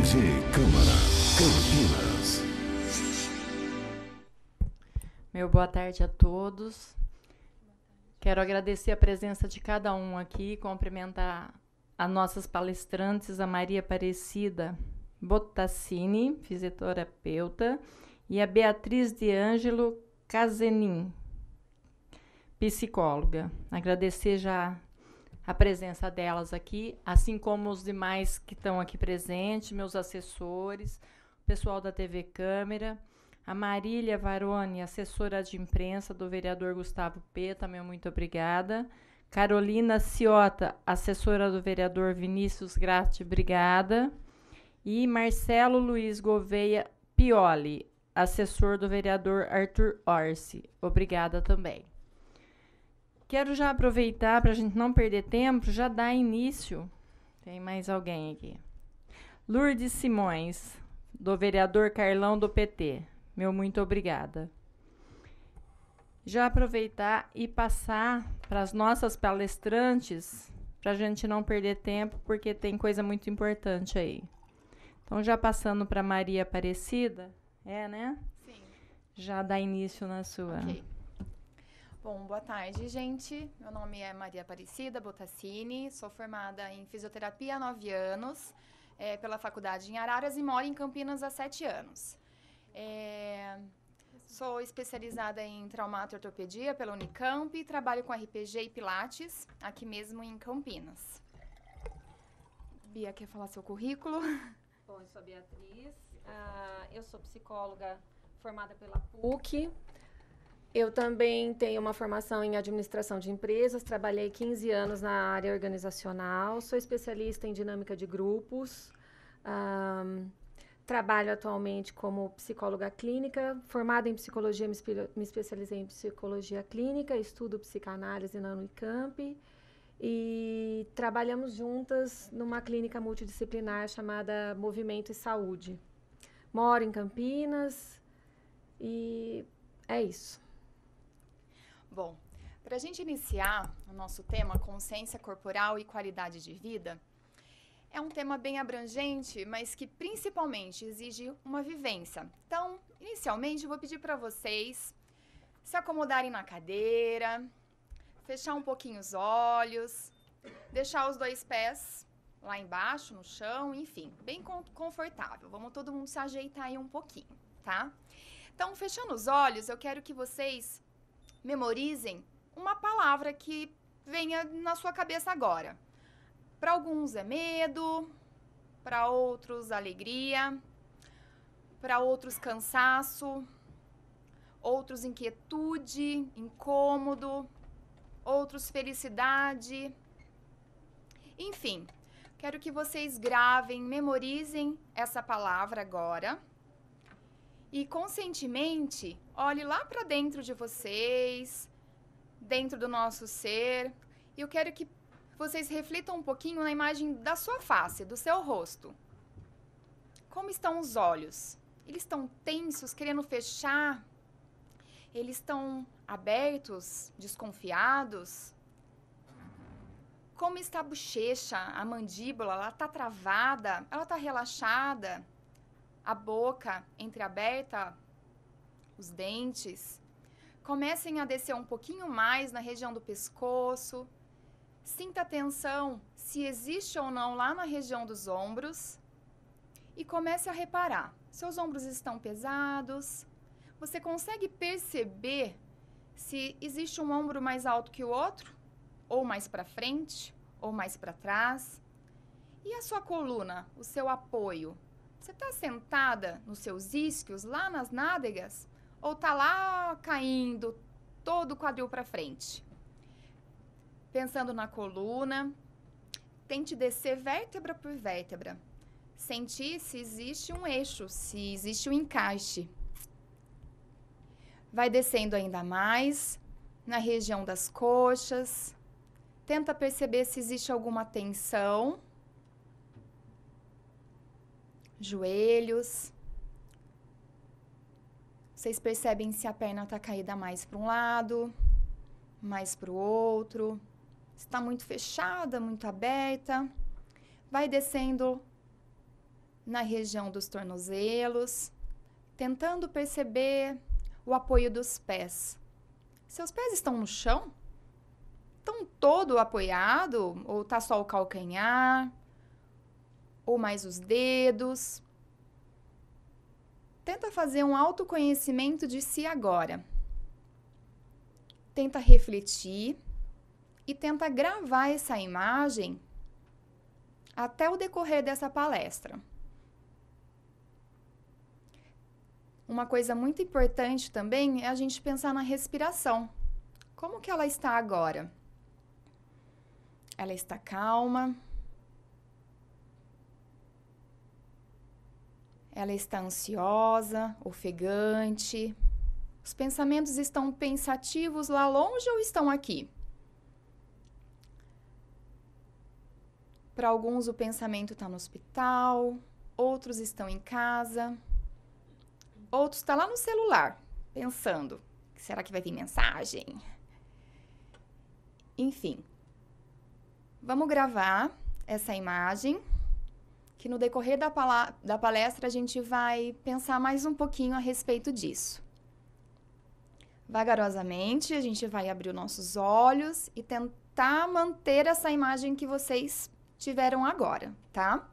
TV Câmara, Campinas. Meu boa tarde a todos. Quero agradecer a presença de cada um aqui, cumprimentar as nossas palestrantes, a Maria Aparecida Bottassini, fisioterapeuta, e a Beatriz de Ângelo Casenin, psicóloga. Agradecer já a presença delas aqui, assim como os demais que estão aqui presentes, meus assessores, o pessoal da TV Câmara, a Marília Varone, assessora de imprensa do vereador Gustavo Peta, meu muito obrigada. Carolina Ciota, assessora do vereador Vinícius Gratti, obrigada. E Marcelo Luiz Gouveia Pioli, assessor do vereador Arthur Orsi, obrigada também. Quero já aproveitar, para a gente não perder tempo, já dar início. Tem mais alguém aqui. Lourdes Simões, do vereador Carlão do PT. Meu muito obrigada. Já aproveitar e passar para as nossas palestrantes, para a gente não perder tempo, porque tem coisa muito importante aí. Então, já passando para Maria Aparecida, né? Sim. Já dá início na sua. Ok. Bom, boa tarde, gente. Meu nome é Maria Aparecida Bottassini, sou formada em fisioterapia há 9 anos, pela faculdade em Araras e moro em Campinas há 7 anos. Sou especializada em traumato e ortopedia pela Unicamp e trabalho com RPG e Pilates aqui mesmo em Campinas. Bia, quer falar seu currículo? Bom, eu sou a Beatriz, eu sou psicóloga formada pela PUC. Eu também tenho uma formação em administração de empresas, trabalhei 15 anos na área organizacional, sou especialista em dinâmica de grupos, trabalho atualmente como psicóloga clínica, formada em psicologia, me especializei em psicologia clínica, estudo psicanálise na Unicamp e trabalhamos juntas numa clínica multidisciplinar chamada Movimento e Saúde. Moro em Campinas e é isso. Bom, para a gente iniciar o nosso tema, consciência corporal e qualidade de vida, é um tema bem abrangente, mas que principalmente exige uma vivência. Então, inicialmente, eu vou pedir para vocês se acomodarem na cadeira, fechar um pouquinho os olhos, deixar os 2 pés lá embaixo, no chão, enfim, bem confortável. Vamos todo mundo se ajeitar aí um pouquinho, tá? Então, fechando os olhos, eu quero que vocês memorizem uma palavra que venha na sua cabeça agora. Para alguns é medo, para outros alegria, para outros cansaço, outros inquietude, incômodo, outros felicidade. Enfim, quero que vocês gravem, memorizem essa palavra agora. E conscientemente, olhe lá para dentro de vocês, dentro do nosso ser. E eu quero que vocês reflitam um pouquinho na imagem da sua face, do seu rosto. Como estão os olhos? Eles estão tensos, querendo fechar? Eles estão abertos, desconfiados? Como está a bochecha, a mandíbula? Ela está travada? Ela está relaxada? A boca entreaberta, os dentes. Comecem a descer um pouquinho mais na região do pescoço. Sinta a tensão, se existe ou não lá na região dos ombros. E comece a reparar. Seus ombros estão pesados. Você consegue perceber se existe um ombro mais alto que o outro? Ou mais para frente? Ou mais para trás? E a sua coluna, o seu apoio? Você está sentada nos seus isquios, lá nas nádegas? Ou está lá caindo todo o quadril para frente? Pensando na coluna, tente descer vértebra por vértebra. Sentir se existe um eixo, se existe um encaixe. Vai descendo ainda mais na região das coxas. Tenta perceber se existe alguma tensão. Joelhos. Vocês percebem se a perna está caída mais para um lado, mais para o outro. Está muito fechada, muito aberta. Vai descendo na região dos tornozelos, tentando perceber o apoio dos pés. Seus pés estão no chão? Estão todo apoiado? Ou está só o calcanhar? Ou mais os dedos? Tenta fazer um autoconhecimento de si agora. Tenta refletir e tenta gravar essa imagem até o decorrer dessa palestra. Uma coisa muito importante também é a gente pensar na respiração. Como que ela está agora? Ela está calma? Ela está ansiosa, ofegante? Os pensamentos estão pensativos lá longe ou estão aqui? Para alguns o pensamento está no hospital, outros estão em casa, outros estão lá no celular, pensando, será que vai vir mensagem? Enfim, vamos gravar essa imagem, que no decorrer da palestra a gente vai pensar mais um pouquinho a respeito disso. Vagarosamente, a gente vai abrir os nossos olhos e tentar manter essa imagem que vocês tiveram agora, tá?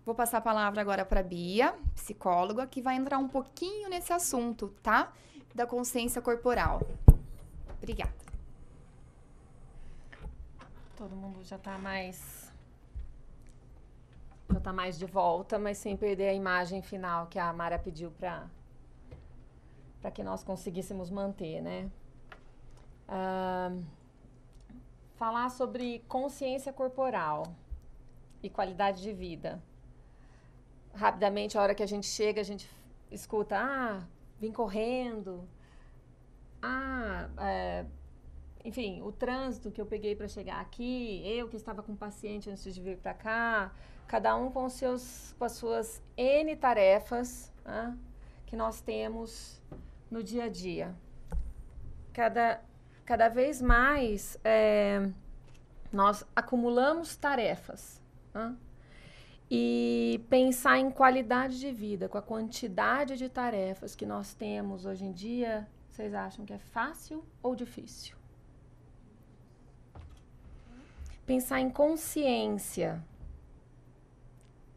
Vou passar a palavra agora para a Bia, psicóloga, que vai entrar um pouquinho nesse assunto, tá? Da consciência corporal. Obrigada. Todo mundo já está mais de volta, mas sem perder a imagem final que a Mara pediu para que nós conseguíssemos manter, né? Falar sobre consciência corporal e qualidade de vida. Rapidamente, a hora que a gente chega, a gente escuta, vim correndo, enfim, o trânsito que eu peguei para chegar aqui, eu que estava com o paciente antes de vir para cá, cada um com as suas N tarefas, que nós temos no dia a dia. Cada vez mais nós acumulamos tarefas, e pensar em qualidade de vida, com a quantidade de tarefas que nós temos hoje em dia, vocês acham que é fácil ou difícil? Pensar em consciência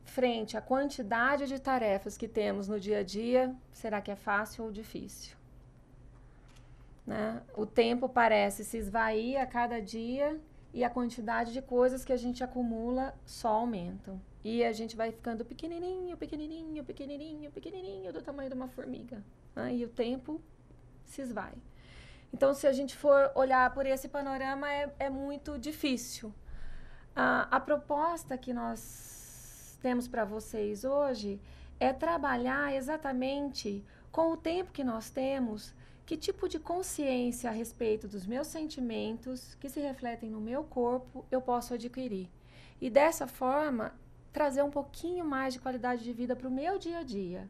frente à quantidade de tarefas que temos no dia a dia, será que é fácil ou difícil? Né? O tempo parece se esvair a cada dia e a quantidade de coisas que a gente acumula só aumentam. E a gente vai ficando pequenininho, pequenininho, pequenininho, pequenininho, do tamanho de uma formiga. Né? E o tempo se esvai. Então, se a gente for olhar por esse panorama, é muito difícil. A proposta que nós temos para vocês hoje é trabalhar exatamente com o tempo que nós temos, que tipo de consciência a respeito dos meus sentimentos, que se refletem no meu corpo, eu posso adquirir. E dessa forma, trazer um pouquinho mais de qualidade de vida para o meu dia a dia.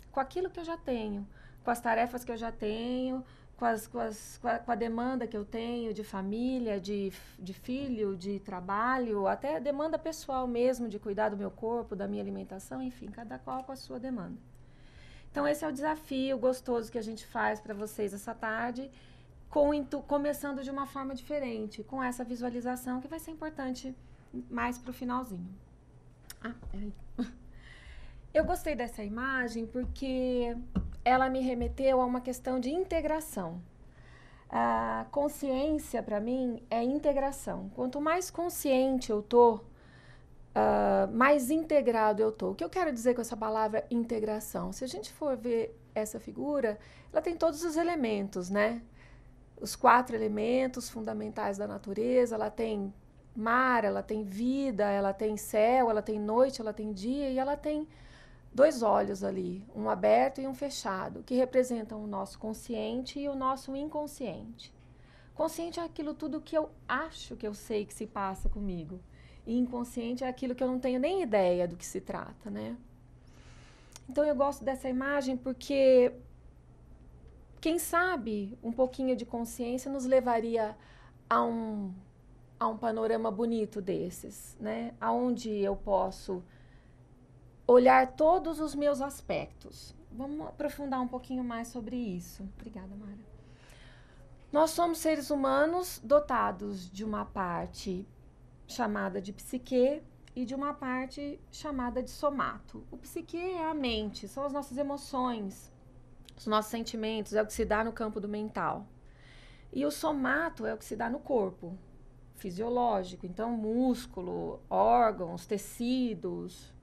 Com aquilo que eu já tenho, com as tarefas que eu já tenho, com a demanda que eu tenho de família, de filho, de trabalho, até demanda pessoal mesmo, de cuidar do meu corpo, da minha alimentação, enfim, cada qual com a sua demanda. Então, esse é o desafio gostoso que a gente faz para vocês essa tarde, começando de uma forma diferente, com essa visualização que vai ser importante mais para o finalzinho. Peraí. Eu gostei dessa imagem porque ela me remeteu a uma questão de integração. A consciência, para mim, é integração. Quanto mais consciente eu tô, mais integrado eu tô. O que eu quero dizer com essa palavra integração? Se a gente for ver essa figura, ela tem todos os elementos, né? Os 4 elementos fundamentais da natureza, ela tem mar, ela tem vida, ela tem céu, ela tem noite, ela tem dia e ela tem 2 olhos ali, um aberto e um fechado, que representam o nosso consciente e o nosso inconsciente. Consciente é aquilo tudo que eu acho que eu sei que se passa comigo. E inconsciente é aquilo que eu não tenho nem ideia do que se trata, né? Então eu gosto dessa imagem porque, quem sabe, um pouquinho de consciência nos levaria a um panorama bonito desses, né? Aonde eu posso olhar todos os meus aspectos. Vamos aprofundar um pouquinho mais sobre isso. Obrigada, Mara. Nós somos seres humanos dotados de uma parte chamada de psique e de uma parte chamada de somato. O psique é a mente, são as nossas emoções, os nossos sentimentos, é o que se dá no campo do mental. E o somato é o que se dá no corpo fisiológico, então músculo, órgãos, tecidos.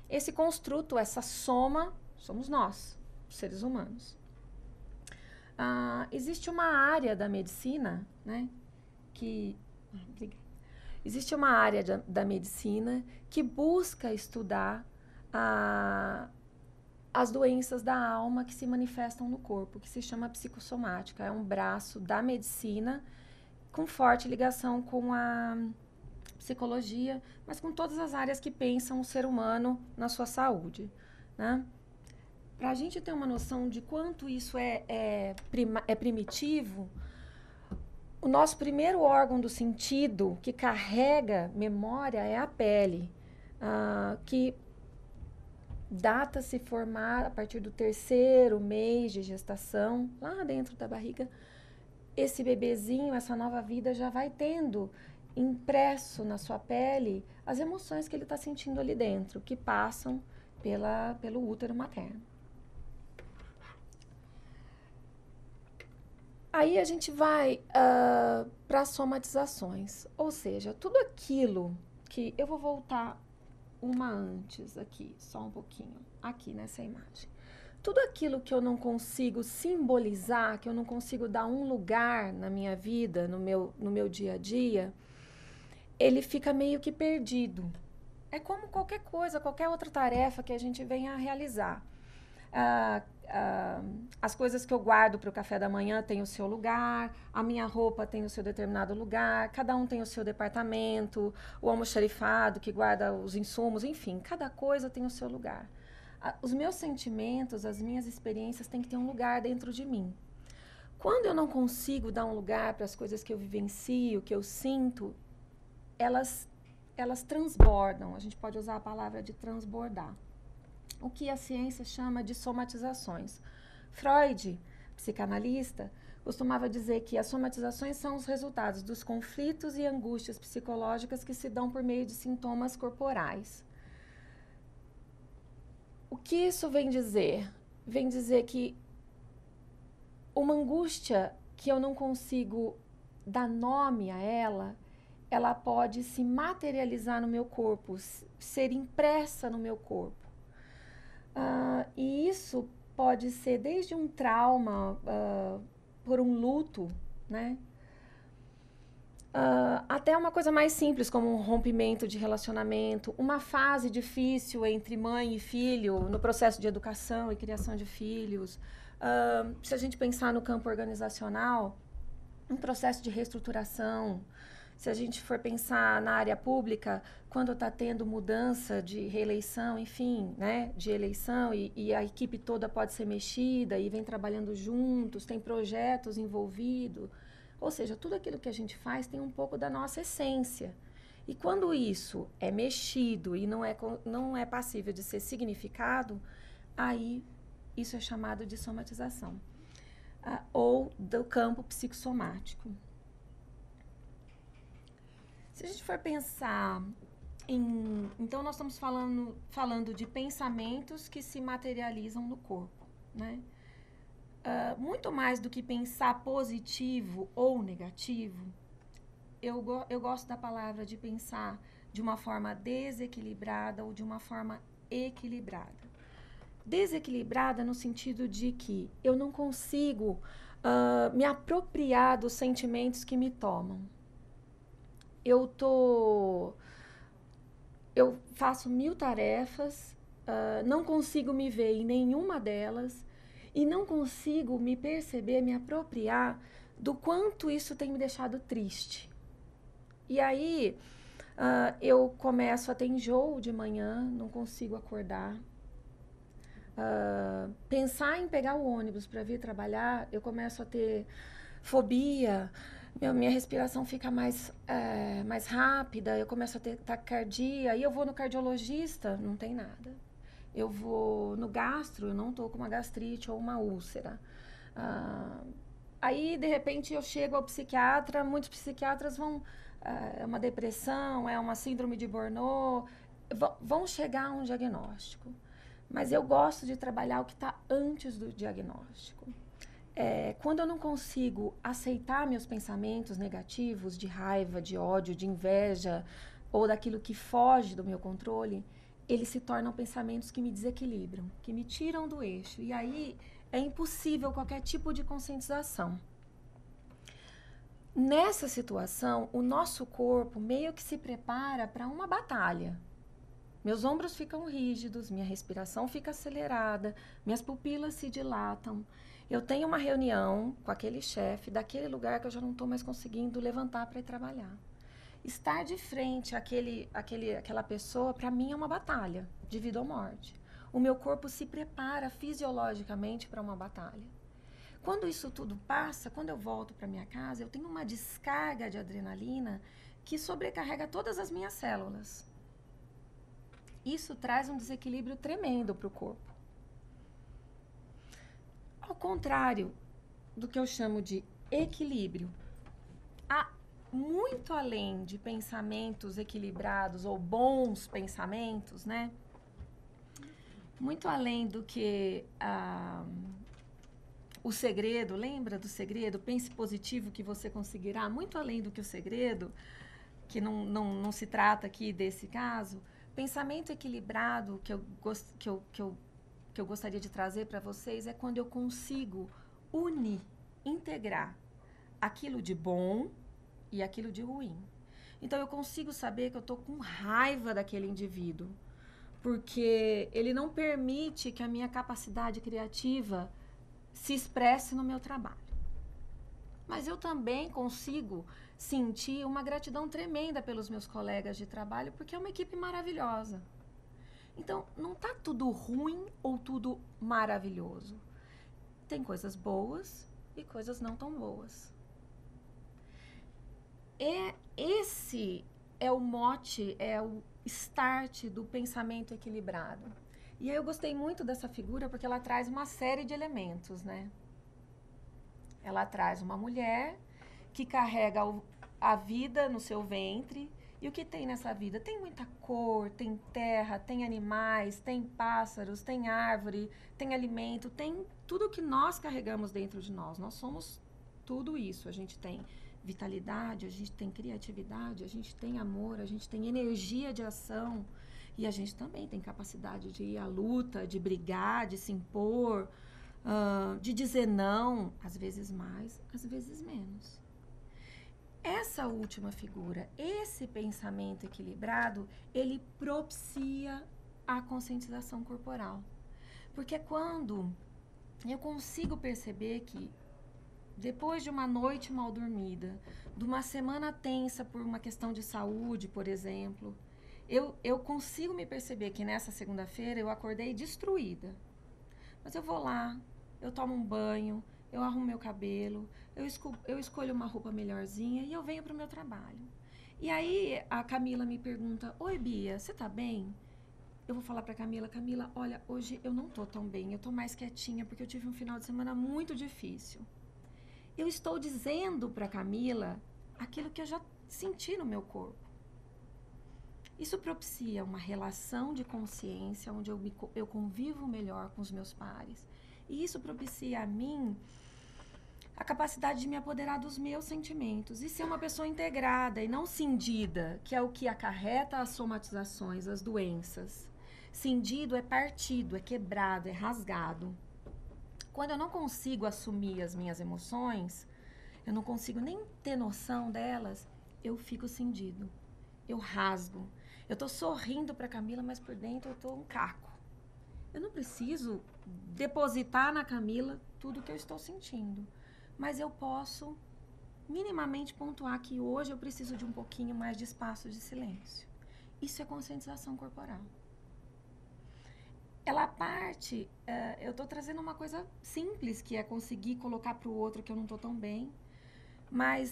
Esse construto, essa soma, somos nós, seres humanos. Existe uma área da medicina, né, existe uma área da medicina que busca estudar as doenças da alma que se manifestam no corpo, que se chama psicossomática. É um braço da medicina com forte ligação com a psicologia, mas com todas as áreas que pensam o ser humano na sua saúde, né? Para a gente ter uma noção de quanto isso é primitivo, o nosso primeiro órgão do sentido que carrega memória é a pele, que data-se formar a partir do 3º mês de gestação, lá dentro da barriga. Esse bebezinho, essa nova vida já vai tendo impresso na sua pele as emoções que ele está sentindo ali dentro, que passam pelo útero materno. Aí a gente vai para as somatizações, ou seja, tudo aquilo que... Eu vou voltar uma antes aqui, só um pouquinho, aqui nessa imagem. Tudo aquilo que eu não consigo simbolizar, que eu não consigo dar um lugar na minha vida, no meu dia a dia, ele fica meio que perdido. É como qualquer coisa, qualquer outra tarefa que a gente venha a realizar. As coisas que eu guardo para o café da manhã têm o seu lugar, a minha roupa tem o seu determinado lugar, cada um tem o seu departamento, o almoxarifado que guarda os insumos, enfim, cada coisa tem o seu lugar. Os meus sentimentos, as minhas experiências têm que ter um lugar dentro de mim. Quando eu não consigo dar um lugar para as coisas que eu vivencio, que eu sinto, elas transbordam. A gente pode usar a palavra de transbordar. O que a ciência chama de somatizações. Freud, psicanalista, costumava dizer que as somatizações são os resultados dos conflitos e angústias psicológicas que se dão por meio de sintomas corporais. O que isso vem dizer? Vem dizer que uma angústia que eu não consigo dar nome a ela pode se materializar no meu corpo, ser impressa no meu corpo. E isso pode ser desde um trauma, por um luto, né? Até uma coisa mais simples, como um rompimento de relacionamento, uma fase difícil entre mãe e filho, no processo de educação e criação de filhos. Se a gente pensar no campo organizacional, um processo de reestruturação. Se a gente for pensar na área pública, quando está tendo mudança de reeleição, enfim, né, de eleição, e a equipe toda pode ser mexida e vem trabalhando juntos, tem projetos envolvidos. Ou seja, tudo aquilo que a gente faz tem um pouco da nossa essência. E quando isso é mexido e não é passível de ser significado, aí isso é chamado de somatização, ou do campo psicossomático. Se a gente for pensar em... Então, nós estamos falando de pensamentos que se materializam no corpo, né? Muito mais do que pensar positivo ou negativo, eu gosto da palavra de pensar de uma forma desequilibrada ou de uma forma equilibrada. Desequilibrada no sentido de que eu não consigo me apropriar dos sentimentos que me tomam. Eu faço 1000 tarefas, não consigo me ver em nenhuma delas e não consigo me perceber, me apropriar do quanto isso tem me deixado triste. E aí eu começo a ter enjoo de manhã, não consigo acordar. Pensar em pegar o ônibus para vir trabalhar, eu começo a ter fobia. minha respiração fica mais rápida, eu começo a ter taquicardia, aí eu vou no cardiologista, não tem nada. Eu vou no gastro, eu não tô com uma gastrite ou uma úlcera. Aí, de repente, eu chego ao psiquiatra, muitos psiquiatras vão... é uma depressão, é uma síndrome de Burnout, vão chegar a um diagnóstico. Mas eu gosto de trabalhar o que está antes do diagnóstico. Quando eu não consigo aceitar meus pensamentos negativos de raiva, de ódio, de inveja, ou daquilo que foge do meu controle, eles se tornam pensamentos que me desequilibram, que me tiram do eixo. E aí é impossível qualquer tipo de conscientização. Nessa situação, o nosso corpo meio que se prepara para uma batalha. Meus ombros ficam rígidos, minha respiração fica acelerada, minhas pupilas se dilatam. Eu tenho uma reunião com aquele chefe daquele lugar que eu já não estou mais conseguindo levantar para ir trabalhar. Estar de frente àquela pessoa, para mim, é uma batalha de vida ou morte. O meu corpo se prepara fisiologicamente para uma batalha. Quando isso tudo passa, quando eu volto para minha casa, eu tenho uma descarga de adrenalina que sobrecarrega todas as minhas células. Isso traz um desequilíbrio tremendo para o corpo. Ao contrário do que eu chamo de equilíbrio, muito além de pensamentos equilibrados ou bons pensamentos, né? Muito além do que o segredo, lembra do segredo? Pense positivo que você conseguirá. Muito além do que o segredo, que não se trata aqui desse caso, pensamento equilibrado que eu gostaria de trazer para vocês é quando eu consigo unir, integrar aquilo de bom e aquilo de ruim. Então, eu consigo saber que eu estou com raiva daquele indivíduo, porque ele não permite que a minha capacidade criativa se expresse no meu trabalho. Mas eu também consigo sentir uma gratidão tremenda pelos meus colegas de trabalho, porque é uma equipe maravilhosa. Então, não está tudo ruim ou tudo maravilhoso. Tem coisas boas e coisas não tão boas. Esse é o mote, é o start do pensamento equilibrado. E aí eu gostei muito dessa figura porque ela traz uma série de elementos, né? Ela traz uma mulher que carrega a vida no seu ventre. E o que tem nessa vida? Tem muita cor, tem terra, tem animais, tem pássaros, tem árvore, tem alimento, tem tudo que nós carregamos dentro de nós. Nós somos tudo isso. A gente tem vitalidade, a gente tem criatividade, a gente tem amor, a gente tem energia de ação e a gente também tem capacidade de ir à luta, de brigar, de se impor, de dizer não, às vezes mais, às vezes menos. Essa última figura, esse pensamento equilibrado, ele propicia a conscientização corporal. Porque quando eu consigo perceber que depois de uma noite mal dormida, de uma semana tensa por uma questão de saúde, por exemplo, eu consigo me perceber que nessa segunda-feira eu acordei destruída. Mas eu vou lá, eu tomo um banho, eu arrumo meu cabelo, eu escolho uma roupa melhorzinha e eu venho para o meu trabalho. E aí a Camila me pergunta: oi, Bia, você tá bem? Eu vou falar para Camila: Camila, olha, hoje eu não tô tão bem, eu tô mais quietinha porque eu tive um final de semana muito difícil. Eu estou dizendo para Camila aquilo que eu já senti no meu corpo. Isso propicia uma relação de consciência, onde eu convivo melhor com os meus pares. E isso propicia a mim a capacidade de me apoderar dos meus sentimentos e ser uma pessoa integrada e não cindida, que é o que acarreta as somatizações, as doenças. Cindido é partido, é quebrado, é rasgado. Quando eu não consigo assumir as minhas emoções, eu não consigo nem ter noção delas, eu fico cindido, eu rasgo. Eu tô sorrindo para Camila, mas por dentro eu tô um caco. Eu não preciso depositar na Camila tudo que eu estou sentindo, mas eu posso minimamente pontuar que hoje eu preciso de um pouquinho mais de espaço de silêncio. Isso é conscientização corporal. Ela parte, eu estou trazendo uma coisa simples, que é conseguir colocar para o outro que eu não estou tão bem, Mas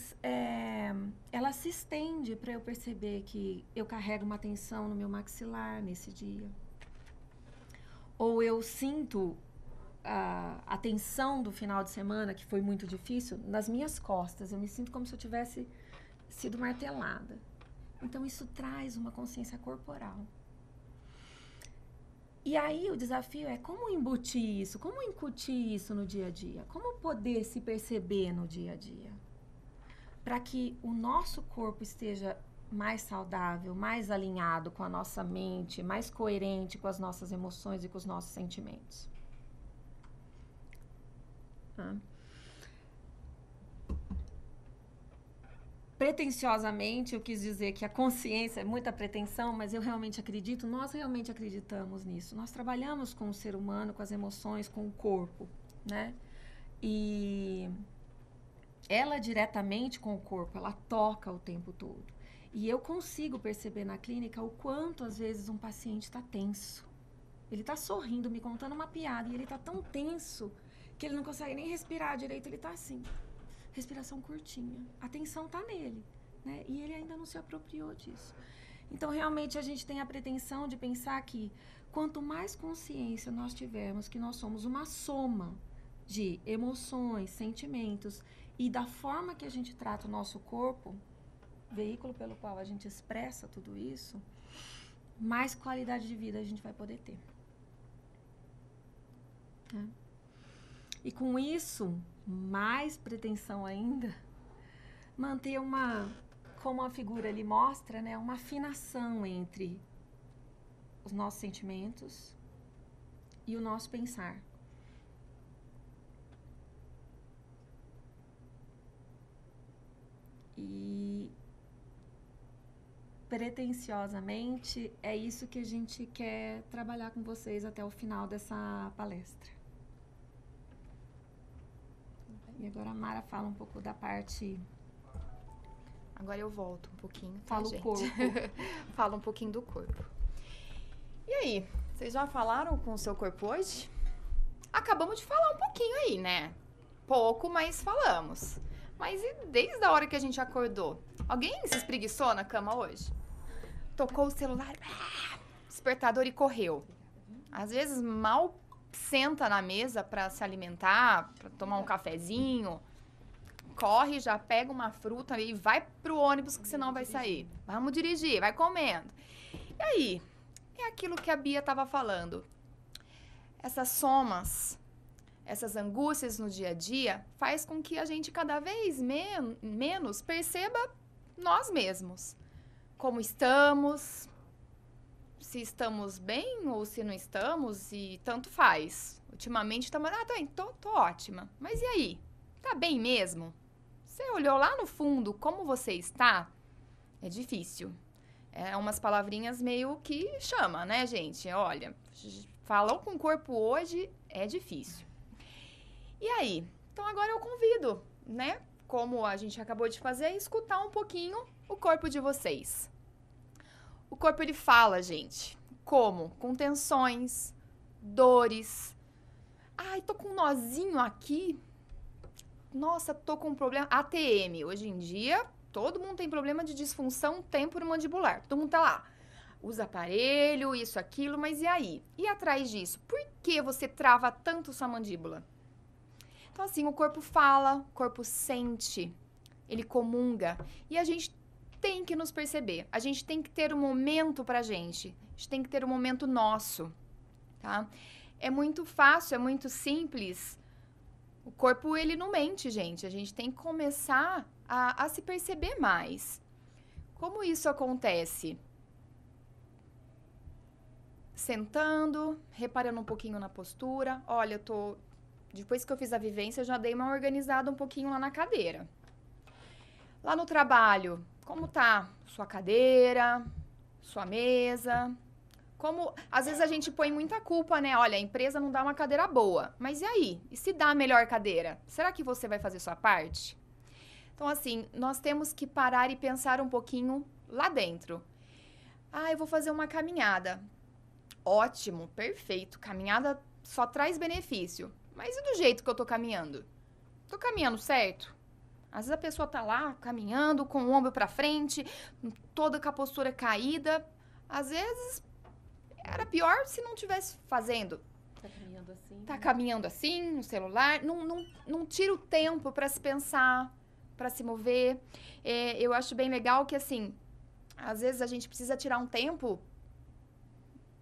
ela se estende para eu perceber que eu carrego uma tensão no meu maxilar nesse dia. Ou eu sinto a tensão do final de semana, que foi muito difícil, nas minhas costas. Eu me sinto como se eu tivesse sido martelada. Então, isso traz uma consciência corporal. E aí, o desafio é como embutir isso, como incutir isso no dia a dia, como poder se perceber no dia a dia, para que o nosso corpo esteja mais saudável, mais alinhado com a nossa mente, mais coerente com as nossas emoções e com os nossos sentimentos. Pretensiosamente, eu quis dizer que a consciência é muita pretensão, mas eu realmente acredito, nós realmente acreditamos nisso. Nós trabalhamos com o ser humano, com as emoções, com o corpo, né? E ela diretamente com o corpo, ela toca o tempo todo. E eu consigo perceber na clínica o quanto, às vezes, um paciente está tenso. Ele está sorrindo, me contando uma piada, e ele está tão tenso que ele não consegue nem respirar direito, ele está assim. Respiração curtinha. A tensão está nele, né? E ele ainda não se apropriou disso. Então, realmente, a gente tem a pretensão de pensar que quanto mais consciência nós tivermos que nós somos uma soma de emoções, sentimentos e da forma que a gente trata o nosso corpo, veículo pelo qual a gente expressa tudo isso, mais qualidade de vida a gente vai poder ter. E com isso, mais pretensão ainda, manter como a figura ali mostra, né, uma afinação entre os nossos sentimentos e o nosso pensar. E pretensiosamente é isso que a gente quer trabalhar com vocês até o final dessa palestra. E agora a Mara fala um pouco da parte... Agora eu volto um pouquinho, tá, Fala gente? o corpo. Fala um pouquinho do corpo. E aí, vocês já falaram com o seu corpo hoje? Acabamos de falar um pouquinho aí, né? Pouco, mas falamos. Mas e desde a hora que a gente acordou? Alguém se espreguiçou na cama hoje? Tocou o celular, despertador e correu. Às vezes mal senta na mesa para se alimentar, para tomar um cafezinho, corre, já pega uma fruta e vai pro ônibus que senão vai sair. Vamos dirigir, vai comendo. E aí, é aquilo que a Bia estava falando. Essas somas, essas angústias no dia a dia faz com que a gente cada vez menos perceba nós mesmos. Como estamos, se estamos bem ou se não estamos, e tanto faz. Ultimamente estamos, tô ótima. Mas e aí? Tá bem mesmo? Você olhou lá no fundo como você está? É difícil. É umas palavrinhas meio que chama, né, gente? Olha, falou com o corpo hoje é difícil. E aí? Então agora eu convido, né? Como a gente acabou de fazer, escutar um pouquinho o corpo de vocês. O corpo, ele fala, gente. Como? Com tensões, dores. Ai, tô com um nozinho aqui. Nossa, tô com um problema. ATM. Hoje em dia, todo mundo tem problema de disfunção temporomandibular. Todo mundo tá lá. Usa aparelho, isso, aquilo, mas e aí? E atrás disso? Por que você trava tanto sua mandíbula? Então, assim, o corpo fala, o corpo sente, ele comunga. E a gente tem que nos perceber. A gente tem que ter um momento pra gente. A gente tem que ter um momento nosso, tá? É muito fácil, é muito simples. O corpo, ele não mente, gente. A gente tem que começar a se perceber mais. Como isso acontece? Sentando, reparando um pouquinho na postura. Olha, depois que eu fiz a vivência, eu já dei uma organizada um pouquinho lá na cadeira. Lá no trabalho, como tá sua cadeira, sua mesa? Como, às vezes a gente põe muita culpa, né? Olha, a empresa não dá uma cadeira boa. Mas e aí? E se dá a melhor cadeira? Será que você vai fazer sua parte? Então, assim, nós temos que parar e pensar um pouquinho lá dentro. Eu vou fazer uma caminhada. Ótimo, perfeito. Caminhada só traz benefício. Mas e do jeito que eu tô caminhando? Tô caminhando certo? Às vezes a pessoa tá lá caminhando com o ombro para frente, toda com a postura caída. Às vezes era pior se não tivesse fazendo. Tá caminhando assim. Tá caminhando assim, no celular, não tira o tempo para se pensar, para se mover. Eu acho bem legal que, assim, às vezes a gente precisa tirar um tempo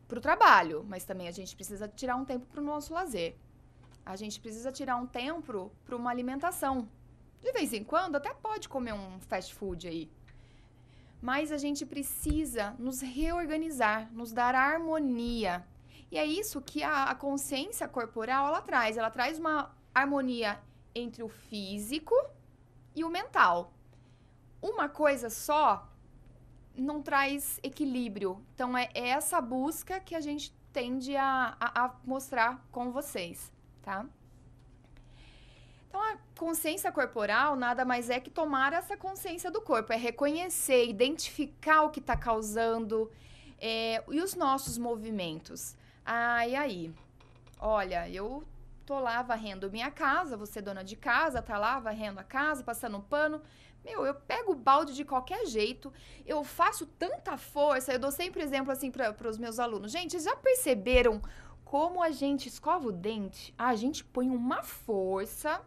pro trabalho, mas também a gente precisa tirar um tempo pro nosso lazer. A gente precisa tirar um tempo para uma alimentação. De vez em quando, até pode comer um fast food aí. Mas a gente precisa nos reorganizar, nos dar harmonia. E é isso que a consciência corporal, ela traz. Ela traz uma harmonia entre o físico e o mental. Uma coisa só não traz equilíbrio. Então, é essa busca que a gente tende a mostrar com vocês, tá? Então, a consciência corporal nada mais é que tomar essa consciência do corpo. É reconhecer, identificar o que está causando e os nossos movimentos. E aí? Olha, eu tô lá varrendo minha casa, você dona de casa, tá lá varrendo a casa, passando um pano. Eu pego o balde de qualquer jeito, eu faço tanta força, eu dou sempre exemplo assim para os meus alunos. Gente, vocês já perceberam como a gente escova o dente? A gente põe uma força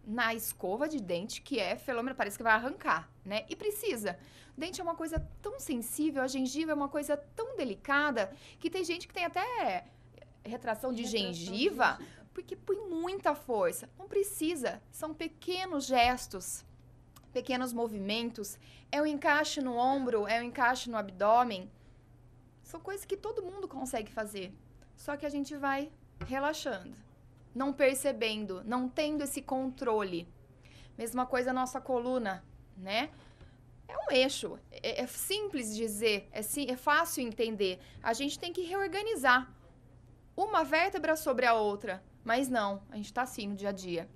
na escova de dente que é fenômeno, parece que vai arrancar, né? E precisa. O dente é uma coisa tão sensível, a gengiva é uma coisa tão delicada, que tem gente que tem até retração de gengiva, porque põe muita força. Não precisa, são pequenos gestos, pequenos movimentos, é o encaixe no ombro, é o encaixe no abdômen. São coisas que todo mundo consegue fazer, só que a gente vai relaxando, não percebendo, não tendo esse controle. Mesma coisa a nossa coluna, né? É um eixo, é simples dizer, é fácil entender. A gente tem que reorganizar uma vértebra sobre a outra, mas não, a gente tá assim no dia a dia.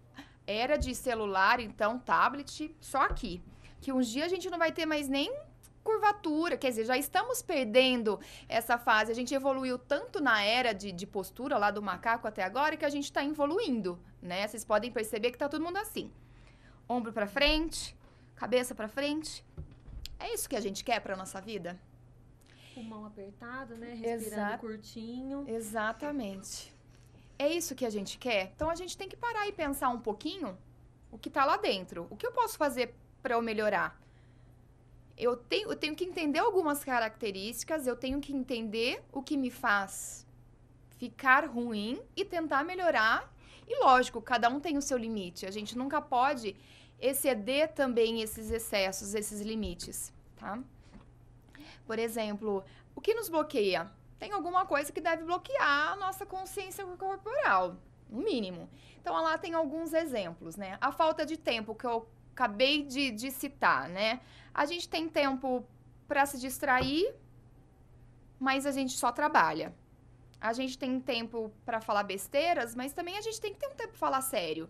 Era de celular, então, tablet, só aqui. Que um dia a gente não vai ter mais nem curvatura, quer dizer, já estamos perdendo essa fase. A gente evoluiu tanto na era de postura lá do macaco até agora que a gente tá evoluindo, né? Vocês podem perceber que tá todo mundo assim. Ombro pra frente, cabeça pra frente. É isso que a gente quer pra nossa vida? Pulmão apertado, né? Respirando curtinho. Exatamente. É isso que a gente quer? Então, a gente tem que parar e pensar um pouquinho o que tá lá dentro. O que eu posso fazer para eu melhorar? Eu tenho que entender algumas características, eu tenho que entender o que me faz ficar ruim e tentar melhorar. E, lógico, cada um tem o seu limite. A gente nunca pode exceder também esses excessos, esses limites, tá? Por exemplo, o que nos bloqueia? Tem alguma coisa que deve bloquear a nossa consciência corporal, no mínimo. Então, lá tem alguns exemplos, né? A falta de tempo, que eu acabei de citar, né? A gente tem tempo para se distrair, mas a gente só trabalha. A gente tem tempo para falar besteiras, mas também a gente tem que ter um tempo para falar sério.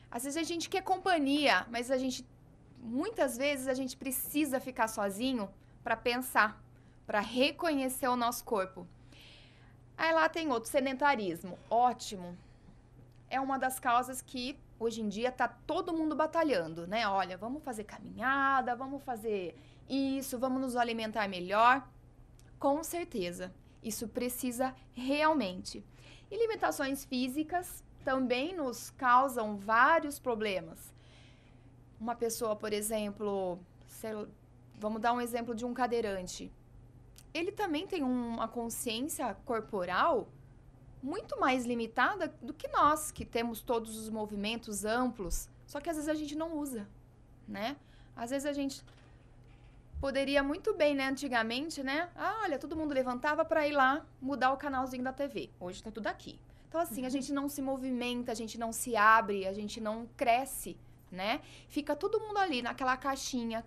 Às vezes a gente quer companhia, mas muitas vezes a gente precisa ficar sozinho para pensar, para reconhecer o nosso corpo. Aí lá tem outro, sedentarismo. Ótimo. É uma das causas que hoje em dia tá todo mundo batalhando, né? Olha, vamos fazer caminhada, vamos fazer isso, vamos nos alimentar melhor. Com certeza, isso precisa realmente. E limitações físicas também nos causam vários problemas. Uma pessoa, por exemplo, vamos dar um exemplo de um cadeirante. Ele também tem uma consciência corporal muito mais limitada do que nós, que temos todos os movimentos amplos, só que às vezes a gente não usa, né? Às vezes a gente poderia muito bem, né, antigamente, né? Olha, todo mundo levantava para ir lá mudar o canalzinho da TV. Hoje tá tudo aqui. Então, assim, a gente não se movimenta, a gente não se abre, a gente não cresce, né? Fica todo mundo ali naquela caixinha,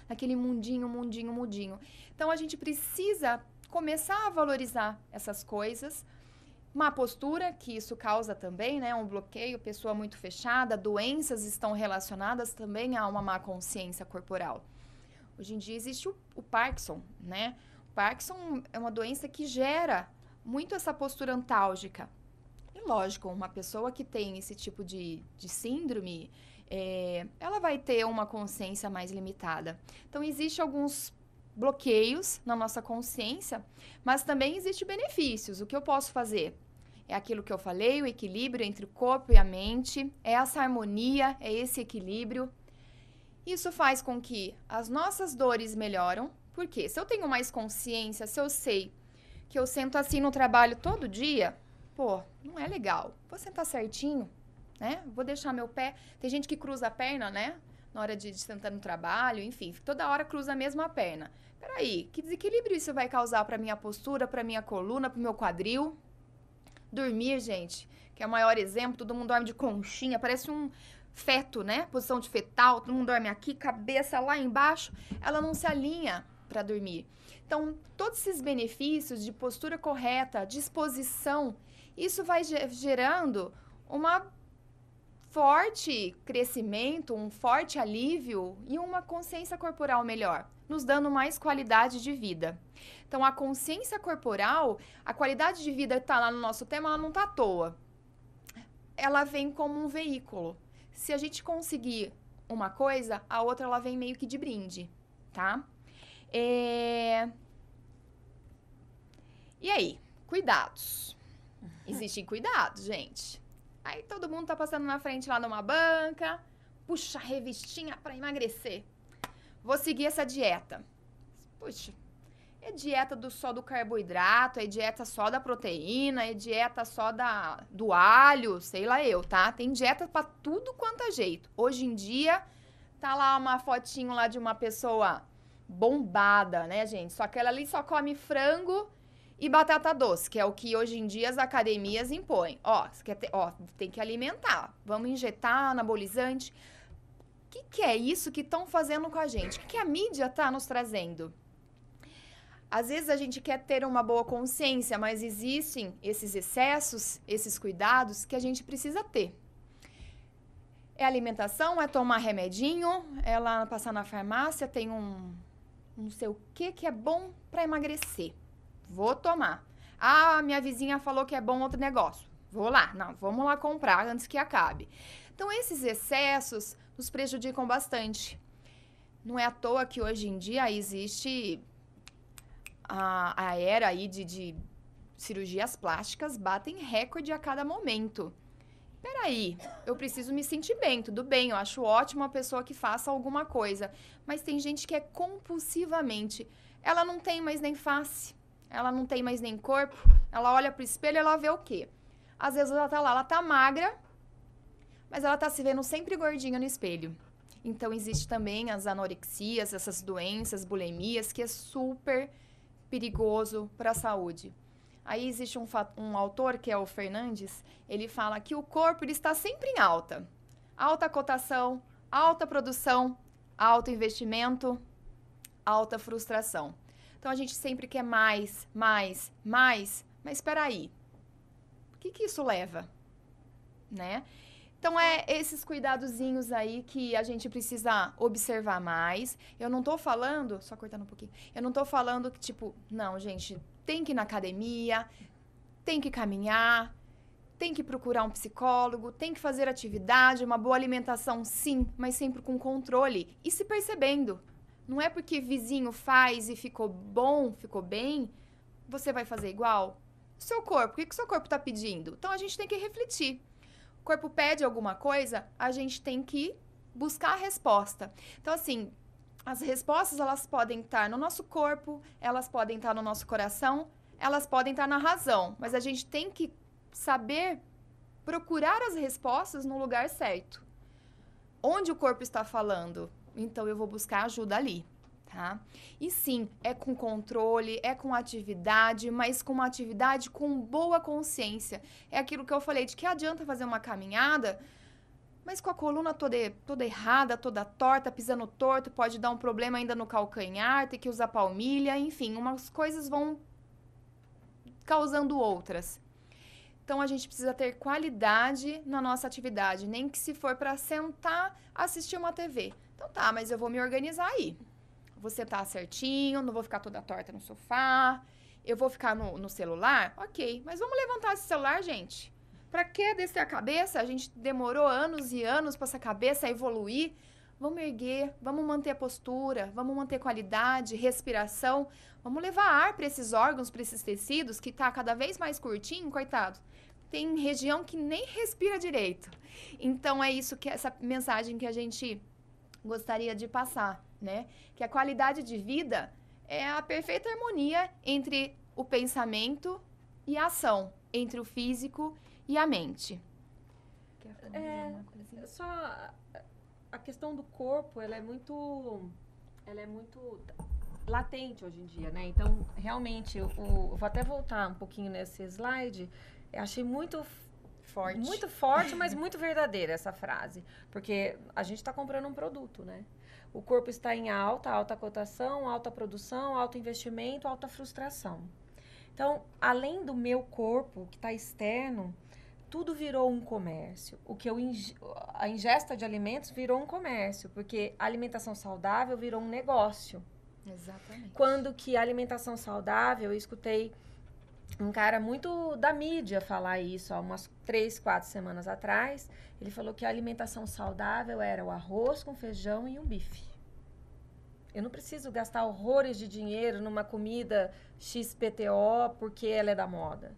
naquele mundinho. Então, a gente precisa começar a valorizar essas coisas. Má postura, que isso causa também, né? Um bloqueio, pessoa muito fechada, doenças estão relacionadas também a uma má consciência corporal. Hoje em dia existe o Parkinson, né? O Parkinson é uma doença que gera muito essa postura antálgica. E lógico, uma pessoa que tem esse tipo de síndrome, ela vai ter uma consciência mais limitada. Então, existem alguns bloqueios na nossa consciência, mas também existem benefícios. O que eu posso fazer? É aquilo que eu falei, o equilíbrio entre o corpo e a mente, é essa harmonia, é esse equilíbrio. Isso faz com que as nossas dores melhoram, porque se eu tenho mais consciência, se eu sei que eu sento assim no trabalho todo dia, pô, não é legal. Vou sentar certinho, né? Vou deixar meu pé. Tem gente que cruza a perna, né? Na hora de sentar no trabalho, enfim, toda hora cruza a mesma perna. Peraí, que desequilíbrio isso vai causar para minha postura, para minha coluna, para o meu quadril? Dormir, gente, que é o maior exemplo, todo mundo dorme de conchinha, parece um feto, né? Posição de fetal, todo mundo dorme aqui, cabeça lá embaixo, ela não se alinha para dormir. Então, todos esses benefícios de postura correta, disposição, isso vai gerando uma forte crescimento, um forte alívio e uma consciência corporal melhor, nos dando mais qualidade de vida. Então, a consciência corporal, a qualidade de vida que está lá no nosso tema, ela não está à toa. Ela vem como um veículo. Se a gente conseguir uma coisa, a outra ela vem meio que de brinde, tá? E aí? Cuidados. Existem cuidados, gente. Aí todo mundo tá passando na frente lá numa banca, puxa a revistinha para emagrecer. Vou seguir essa dieta. Puxa, é dieta só do carboidrato, é dieta só da proteína, é dieta só do alho, sei lá eu, tá? Tem dieta pra tudo quanto é jeito. Hoje em dia, tá lá uma fotinho lá de uma pessoa bombada, né, gente? Só que ela ali só come frango e batata doce, que é o que hoje em dia as academias impõem. Tem que alimentar. Vamos injetar anabolizante. O que é isso que estão fazendo com a gente? O que a mídia está nos trazendo? Às vezes a gente quer ter uma boa consciência, mas existem esses excessos, esses cuidados que a gente precisa ter. É alimentação, é tomar remedinho, é lá passar na farmácia, tem um não sei o que é bom para emagrecer. Vou tomar. Ah, minha vizinha falou que é bom outro negócio. Vou lá. Não, vamos lá comprar antes que acabe. Então, esses excessos nos prejudicam bastante. Não é à toa que hoje em dia existe a era aí de cirurgias plásticas batem recorde a cada momento. Peraí, eu preciso me sentir bem, tudo bem, eu acho ótimo a pessoa que faça alguma coisa. Mas tem gente que é compulsivamente. Ela não tem mais nem face. Ela não tem mais nem corpo, ela olha pro espelho e ela vê o quê? Às vezes ela tá lá, ela tá magra, mas ela tá se vendo sempre gordinha no espelho. Então, existe também as anorexias, essas doenças, bulimias, que é super perigoso para a saúde. Aí existe um autor, que é o Fernandes, ele fala que o corpo ele está sempre em alta. Alta cotação, alta produção, alto investimento, alta frustração. Então, a gente sempre quer mais, mas espera aí. O que isso leva? Né? Então, esses cuidadozinhos aí que a gente precisa observar mais. Eu não tô falando, só cortando um pouquinho, eu não tô falando que, tipo, não, gente, tem que ir na academia, tem que caminhar, tem que procurar um psicólogo, tem que fazer atividade, uma boa alimentação, sim, mas sempre com controle e se percebendo. Não é porque vizinho faz e ficou bom, ficou bem, você vai fazer igual. Seu corpo, o que o seu corpo está pedindo? Então, a gente tem que refletir. O corpo pede alguma coisa, a gente tem que buscar a resposta. Então, assim, as respostas, elas podem estar no nosso corpo, elas podem estar no nosso coração, elas podem estar na razão. Mas a gente tem que saber procurar as respostas no lugar certo. Onde o corpo está falando? Então, eu vou buscar ajuda ali, tá? E sim, é com controle, é com atividade, mas com uma atividade com boa consciência. É aquilo que eu falei, de que adianta fazer uma caminhada, mas com a coluna toda errada, toda torta, pisando torto, pode dar um problema ainda no calcanhar, ter que usar palmilha, enfim, umas coisas vão causando outras. Então, a gente precisa ter qualidade na nossa atividade, nem que se for para sentar, assistir uma TV. Então tá, mas eu vou me organizar aí. Vou sentar certinho, não vou ficar toda torta no sofá. Eu vou ficar no celular? Ok, mas vamos levantar esse celular, gente. Pra que descer a cabeça? A gente demorou anos e anos para essa cabeça evoluir. Vamos erguer, vamos manter a postura, vamos manter qualidade, respiração. Vamos levar ar para esses órgãos, para esses tecidos, que tá cada vez mais curtinho, coitado. Tem região que nem respira direito. Então, é isso que essa mensagem que a gente gostaria de passar, né? Que a qualidade de vida é a perfeita harmonia entre o pensamento e a ação, entre o físico e a mente. Quer falar alguma coisinha? Só a questão do corpo, ela é muito latente hoje em dia, né? Então, realmente, eu vou até voltar um pouquinho nesse slide. Eu achei muito forte, mas muito verdadeira essa frase. Porque a gente está comprando um produto, né? O corpo está em alta cotação, alta produção, alto investimento, alta frustração. Então, além do meu corpo, que está externo, tudo virou um comércio. A ingesta de alimentos virou um comércio, porque a alimentação saudável virou um negócio. Exatamente. Quando que a alimentação saudável, eu escutei um cara muito da mídia falar isso há umas 3, 4 semanas atrás. Ele falou que a alimentação saudável era o arroz com feijão e um bife. Eu não preciso gastar horrores de dinheiro numa comida XPTO porque ela é da moda.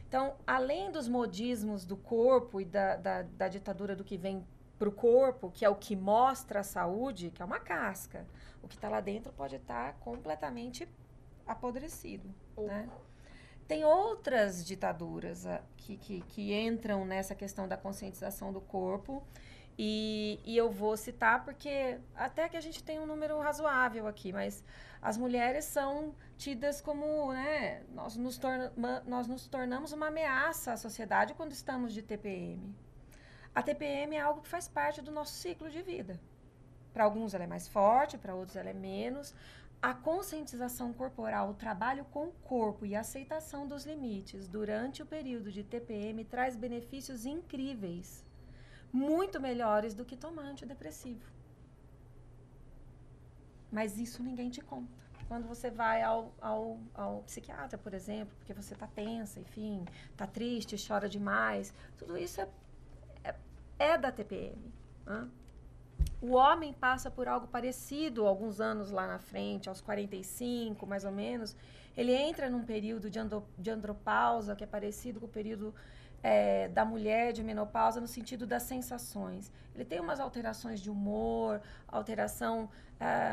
Então, além dos modismos do corpo e da ditadura do que vem para o corpo, que é o que mostra a saúde, que é uma casca, o que está lá dentro pode estar completamente apodrecido, né? Tem outras ditaduras que entram nessa questão da conscientização do corpo e eu vou citar porque até que a gente tem um número razoável aqui, mas as mulheres são tidas como, né, nós nos tornamos uma ameaça à sociedade quando estamos de TPM. A TPM é algo que faz parte do nosso ciclo de vida. Para alguns ela é mais forte, para outros ela é menos. A conscientização corporal, o trabalho com o corpo e a aceitação dos limites durante o período de TPM traz benefícios incríveis, muito melhores do que tomar antidepressivo. Mas isso ninguém te conta. Quando você vai ao psiquiatra, por exemplo, porque você está tensa, enfim, está triste, chora demais, tudo isso é da TPM. Né? O homem passa por algo parecido alguns anos lá na frente, aos 45, mais ou menos. Ele entra num período de andropausa, que é parecido com o período da mulher de menopausa, no sentido das sensações. Ele tem umas alterações de humor, alteração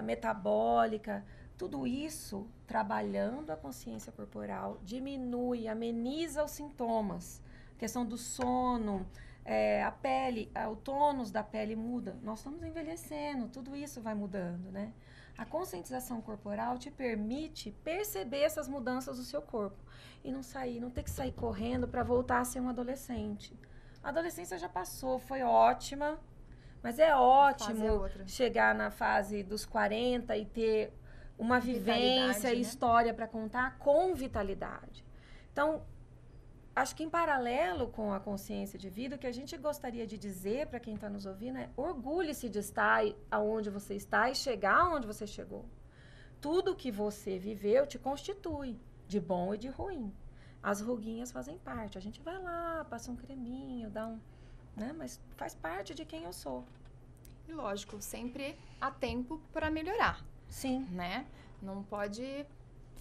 metabólica. Tudo isso, trabalhando a consciência corporal, diminui, ameniza os sintomas. A questão do sono, a pele, o tônus da pele muda. Nós estamos envelhecendo, tudo isso vai mudando, né? A conscientização corporal te permite perceber essas mudanças do seu corpo e não ter que sair correndo para voltar a ser um adolescente. A adolescência já passou, foi ótima, mas é ótimo chegar na fase dos 40 e ter uma vivência e história para contar com vitalidade. Então, acho que em paralelo com a consciência de vida, o que a gente gostaria de dizer para quem está nos ouvindo é: orgulhe-se de estar aonde você está e chegar onde você chegou. Tudo que você viveu te constitui, de bom e de ruim. As ruguinhas fazem parte. A gente vai lá, passa um creminho, dá um... né? Mas faz parte de quem eu sou. E lógico, sempre há tempo para melhorar. Sim. Né? Não pode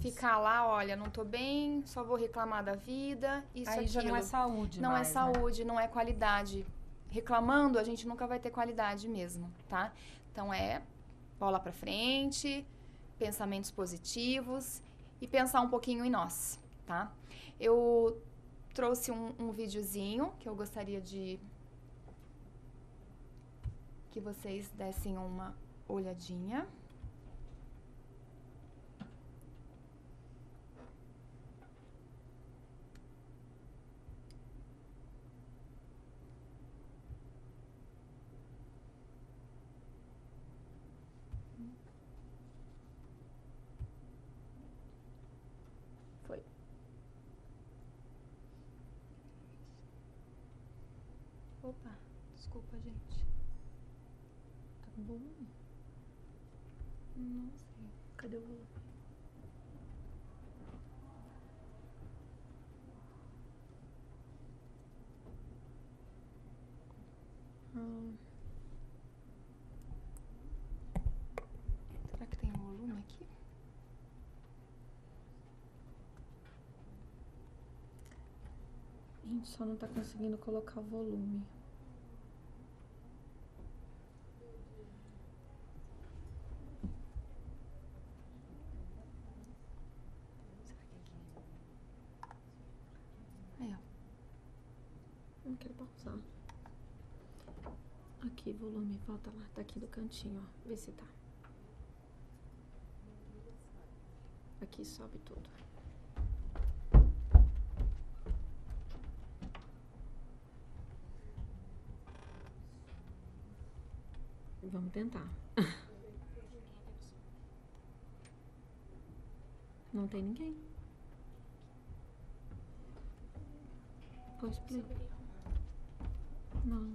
ficar lá, olha, não tô bem, só vou reclamar da vida, isso, aí aquilo. Já não é saúde não mais, é saúde, não é qualidade. Reclamando, a gente nunca vai ter qualidade mesmo, tá? Então, bola pra frente, pensamentos positivos e pensar um pouquinho em nós, tá? Eu trouxe um videozinho que eu gostaria de que vocês dessem uma olhadinha. Opa, desculpa, gente. Tá com volume? Não sei. Cadê o volume? gente só não tá conseguindo colocar o volume. Aí, ó. Não quero pausar. Aqui, volume, volta lá. Tá aqui do cantinho, ó. Vê se tá. Aqui sobe tudo. Vamos tentar. Não tem ninguém. Pois explica. Não.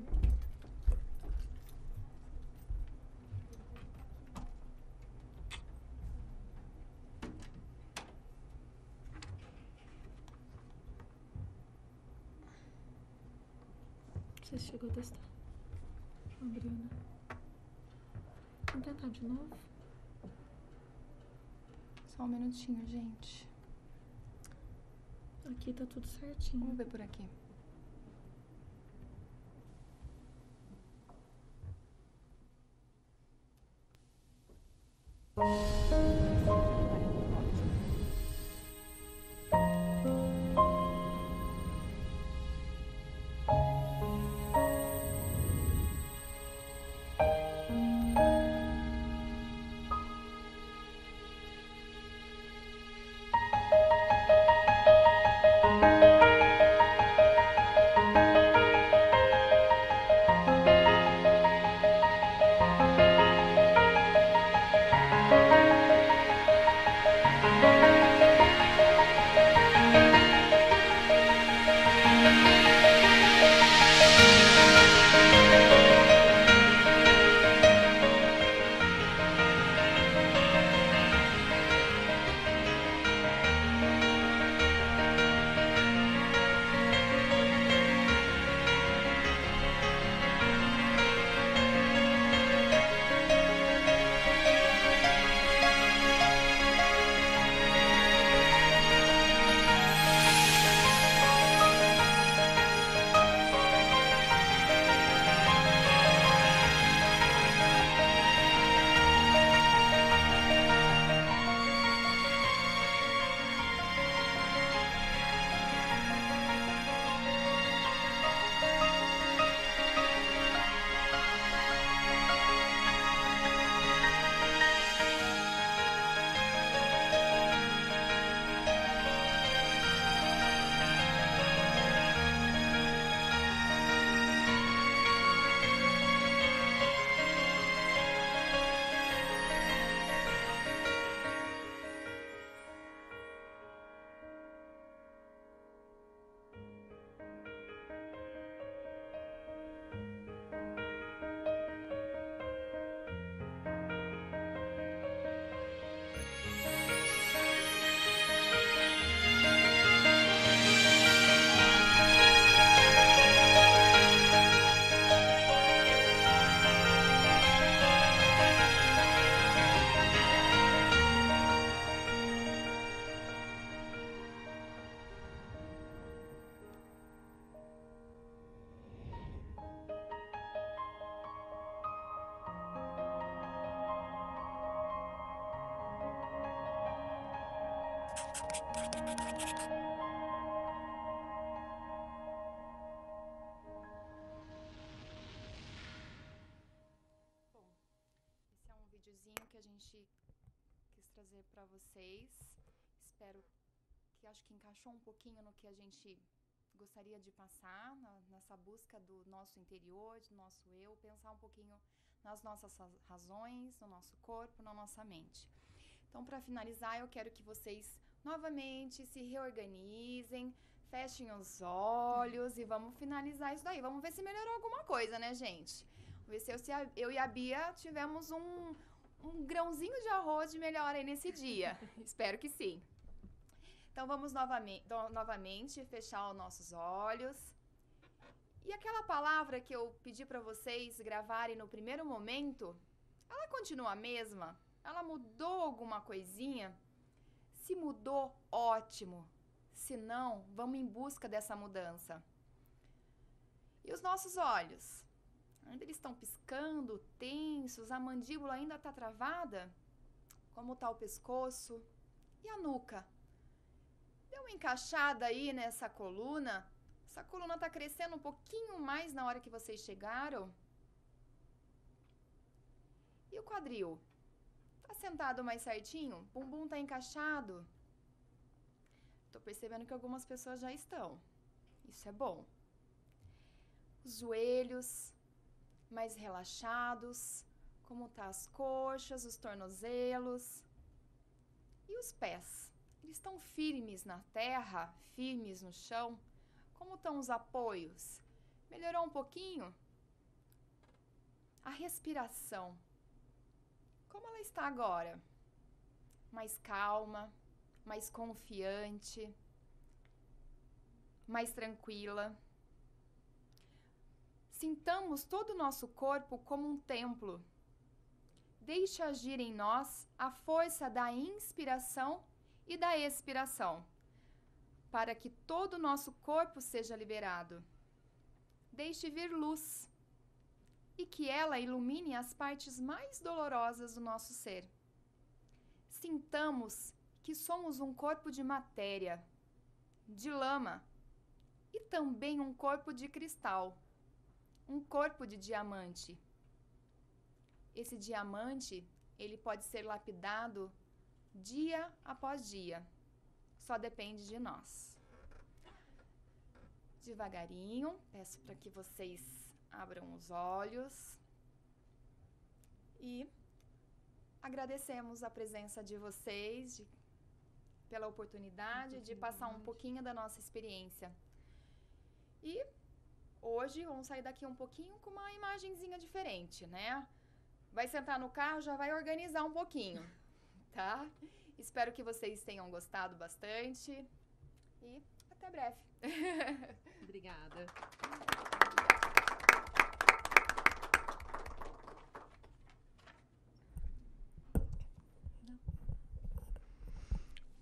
Você chegou a testar? Abriu, né? Vamos tentar de novo? Só um minutinho, gente. Aqui tá tudo certinho. Vamos ver por aqui. Esse é um videozinho que a gente quis trazer para vocês. Espero que acho que encaixou um pouquinho no que a gente gostaria de passar nessa busca do nosso interior, do nosso eu, pensar um pouquinho nas nossas razões, no nosso corpo, na nossa mente. Então, para finalizar, eu quero que vocês novamente se reorganizem, fechem os olhos e vamos finalizar isso daí. Vamos ver se melhorou alguma coisa, né, gente? Vamos ver se eu e a Bia tivemos um grãozinho de arroz de melhora aí nesse dia. Espero que sim. Então, vamos novamente fechar os nossos olhos. E aquela palavra que eu pedi para vocês gravarem no primeiro momento, ela continua a mesma? Ela mudou alguma coisinha? Se mudou, ótimo. Se não, vamos em busca dessa mudança. E os nossos olhos? Ainda eles estão piscando, tensos, a mandíbula ainda está travada? Como está o pescoço? E a nuca? Deu uma encaixada aí nessa coluna? Essa coluna está crescendo um pouquinho mais na hora que vocês chegaram? E o quadril? Tá sentado mais certinho? O bumbum tá encaixado? Tô percebendo que algumas pessoas já estão. Isso é bom. Os joelhos mais relaxados. Como tá as coxas, os tornozelos. E os pés? Eles estão firmes na terra, firmes no chão? Como estão os apoios? Melhorou um pouquinho? A respiração. Como ela está agora? Mais calma, mais confiante, mais tranquila. Sintamos todo o nosso corpo como um templo. Deixe agir em nós a força da inspiração e da expiração, para que todo o nosso corpo seja liberado. Deixe vir luz e que ela ilumine as partes mais dolorosas do nosso ser. Sintamos que somos um corpo de matéria, de lama e também um corpo de cristal, um corpo de diamante. Esse diamante, ele pode ser lapidado dia após dia. Só depende de nós. Devagarinho, peço para que vocês abram os olhos e agradecemos a presença de vocês, pela oportunidade de passar um pouquinho da nossa experiência. E hoje vamos sair daqui um pouquinho com uma imagenzinha diferente, né? Vai sentar no carro, já vai organizar um pouquinho, tá? Espero que vocês tenham gostado bastante e até breve. Obrigada.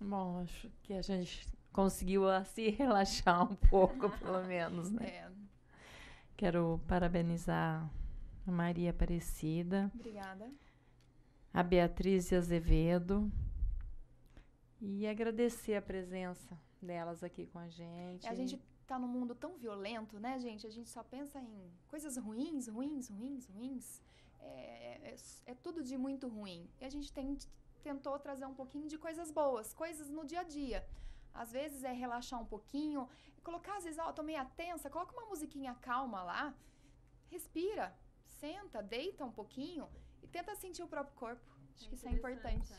Bom, acho que a gente conseguiu se relaxar um pouco, pelo menos, né? É. Quero parabenizar a Maria Aparecida, Obrigada. a Beatriz Azevedo e agradecer a presença delas aqui com a gente. A gente tá num mundo tão violento, né, gente? A gente só pensa em coisas ruins. É tudo de muito ruim. E a gente tentou trazer um pouquinho de coisas boas, coisas no dia a dia. Às vezes é relaxar um pouquinho, colocar, às vezes, tô meio tensa, coloca uma musiquinha calma lá, respira, senta, deita um pouquinho e tenta sentir o próprio corpo. Acho que isso é importante.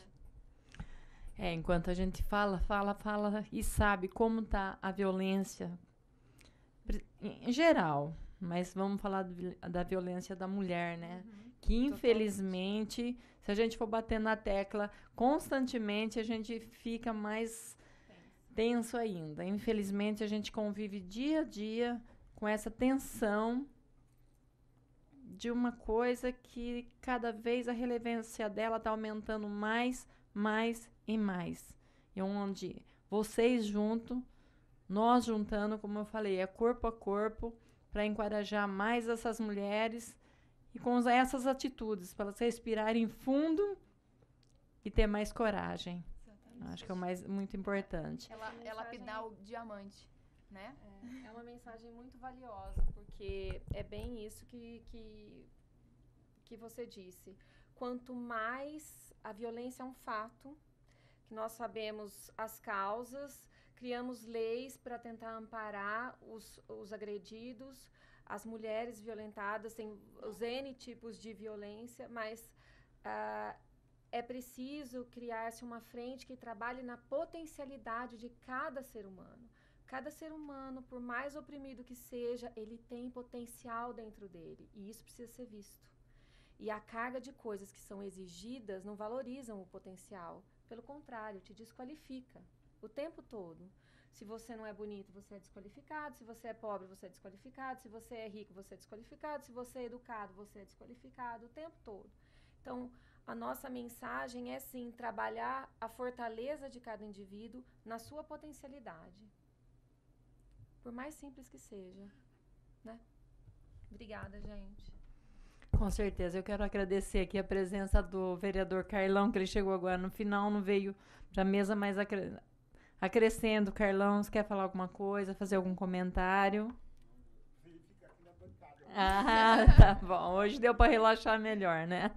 Enquanto a gente fala e sabe como tá a violência em geral, mas vamos falar da violência da mulher, né? Que infelizmente, se a gente for bater na tecla constantemente, a gente fica mais tenso ainda. Infelizmente, a gente convive dia a dia com essa tensão de uma coisa que cada vez a relevância dela está aumentando mais e mais. E onde vocês juntos, nós juntando, como eu falei, é corpo a corpo, para encorajar mais essas mulheres e com essas atitudes, para elas respirarem fundo e ter mais coragem. Exatamente. Acho que é muito importante. É lapidar o diamante, né? É uma mensagem muito valiosa, porque é bem isso que você disse. Quanto mais a violência é um fato, que nós sabemos as causas, criamos leis para tentar amparar os agredidos, as mulheres violentadas, tem os N tipos de violência, mas é preciso criar-se uma frente que trabalhe na potencialidade de cada ser humano. Cada ser humano, por mais oprimido que seja, ele tem potencial dentro dele, e isso precisa ser visto. E a carga de coisas que são exigidas não valorizam o potencial. Pelo contrário, te desqualifica o tempo todo. Se você não é bonito, você é desqualificado. Se você é pobre, você é desqualificado. Se você é rico, você é desqualificado. Se você é educado, você é desqualificado o tempo todo. Então, a nossa mensagem é, sim, trabalhar a fortaleza de cada indivíduo na sua potencialidade. Por mais simples que seja, né? Obrigada, gente. Com certeza. Eu quero agradecer aqui a presença do vereador Carlão, que ele chegou agora no final, não veio para a mesa, mas acrescendo. Carlão, você quer falar alguma coisa, fazer algum comentário? Ah, tá bom. Hoje deu para relaxar melhor, né?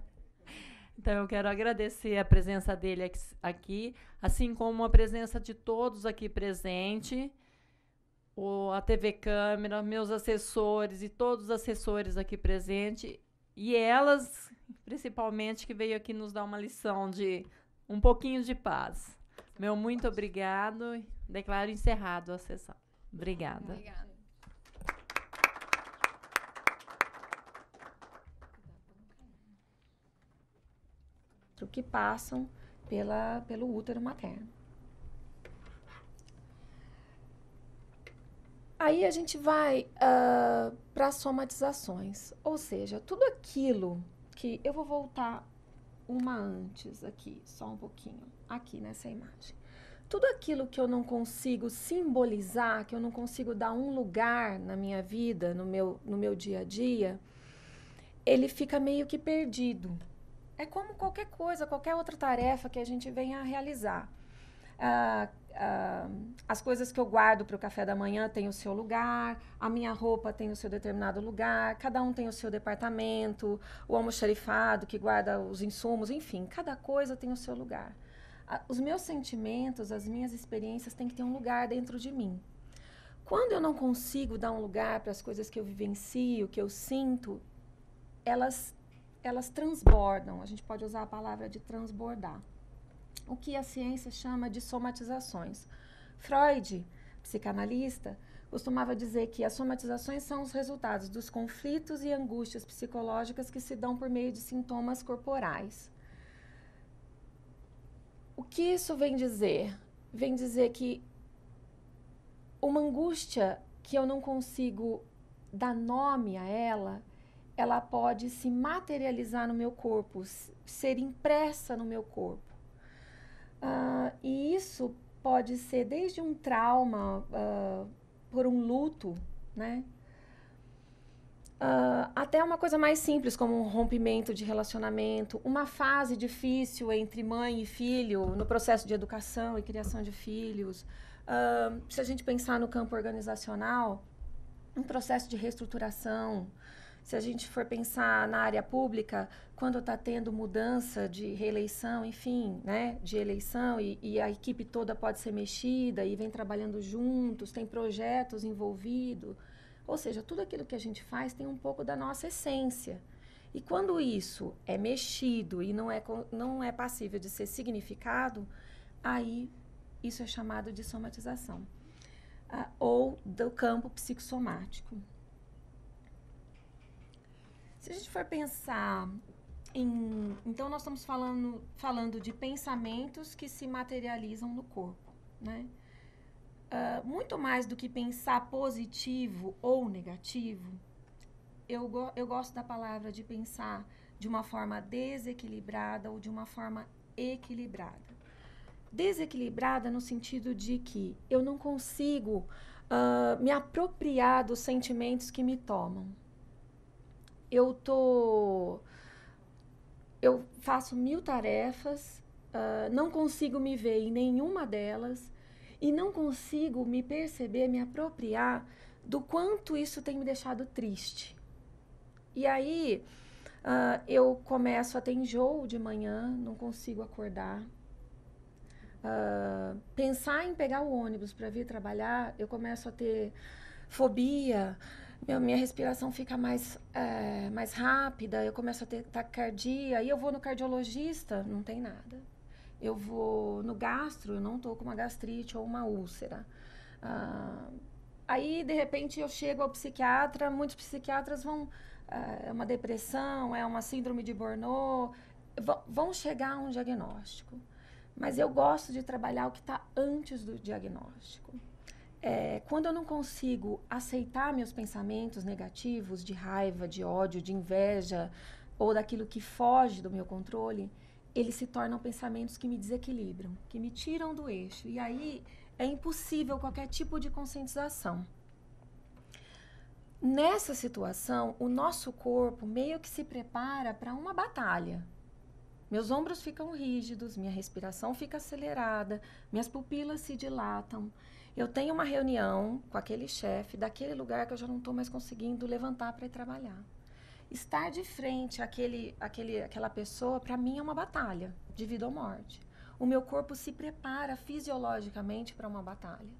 Então, eu quero agradecer a presença dele aqui, assim como a presença de todos aqui presentes, a TV Câmara, meus assessores e todos os assessores aqui presentes, e elas, principalmente, que veio aqui nos dar uma lição de um pouquinho de paz. Meu muito obrigado. Declaro encerrado a sessão. Obrigada. Obrigada. Que passam pelo útero materno. Aí a gente vai para as somatizações, ou seja, tudo aquilo que... Eu vou voltar uma antes aqui, só um pouquinho, aqui nessa imagem. Tudo aquilo que eu não consigo simbolizar, que eu não consigo dar um lugar na minha vida, no meu dia a dia, ele fica meio que perdido. É como qualquer coisa, qualquer outra tarefa que a gente venha a realizar. As coisas que eu guardo para o café da manhã têm o seu lugar, a minha roupa tem o seu determinado lugar, cada um tem o seu departamento, o almoxarifado que guarda os insumos, enfim, cada coisa tem o seu lugar. Os meus sentimentos, as minhas experiências têm que ter um lugar dentro de mim. Quando eu não consigo dar um lugar para as coisas que eu vivencio, que eu sinto, elas transbordam. A gente pode usar a palavra de transbordar. O que a ciência chama de somatizações. Freud, psicanalista, costumava dizer que as somatizações são os resultados dos conflitos e angústias psicológicas que se dão por meio de sintomas corporais. O que isso vem dizer? Vem dizer que uma angústia que eu não consigo dar nome a ela pode se materializar no meu corpo, ser impressa no meu corpo. E isso pode ser desde um trauma, por um luto, né? Até uma coisa mais simples, como um rompimento de relacionamento, uma fase difícil entre mãe e filho, no processo de educação e criação de filhos. Se a gente pensar no campo organizacional, um processo de reestruturação. Se a gente for pensar na área pública, quando está tendo mudança de reeleição, enfim, né, de eleição, e a equipe toda pode ser mexida e vem trabalhando juntos, tem projetos envolvidos. Ou seja, tudo aquilo que a gente faz tem um pouco da nossa essência. E quando isso é mexido e não é passível de ser significado, aí isso é chamado de somatização. Ou do campo psicossomático. Se a gente for pensar em... Então, nós estamos falando de pensamentos que se materializam no corpo, né? Muito mais do que pensar positivo ou negativo, eu gosto da palavra de pensar de uma forma desequilibrada ou de uma forma equilibrada. Desequilibrada no sentido de que eu não consigo me apropriar dos sentimentos que me tomam. Eu faço 1000 tarefas, não consigo me ver em nenhuma delas e não consigo me perceber, me apropriar do quanto isso tem me deixado triste. E aí eu começo a ter enjoo de manhã, não consigo acordar. Pensar em pegar o ônibus para vir trabalhar, eu começo a ter fobia. Minha respiração fica mais rápida, eu começo a ter taquicardia, aí eu vou no cardiologista, não tem nada. Eu vou no gastro, eu não estou com uma gastrite ou uma úlcera. Aí, de repente, eu chego ao psiquiatra, muitos psiquiatras vão... é uma depressão, é uma síndrome de Burnout, vão chegar a um diagnóstico. Mas eu gosto de trabalhar o que está antes do diagnóstico. Quando eu não consigo aceitar meus pensamentos negativos de raiva, de ódio, de inveja ou daquilo que foge do meu controle, eles se tornam pensamentos que me desequilibram, que me tiram do eixo. E aí é impossível qualquer tipo de conscientização. Nessa situação, o nosso corpo meio que se prepara para uma batalha. Meus ombros ficam rígidos, minha respiração fica acelerada, minhas pupilas se dilatam. Eu tenho uma reunião com aquele chefe daquele lugar que eu já não estou mais conseguindo levantar para ir trabalhar. Estar de frente àquela pessoa, para mim, é uma batalha de vida ou morte. O meu corpo se prepara fisiologicamente para uma batalha.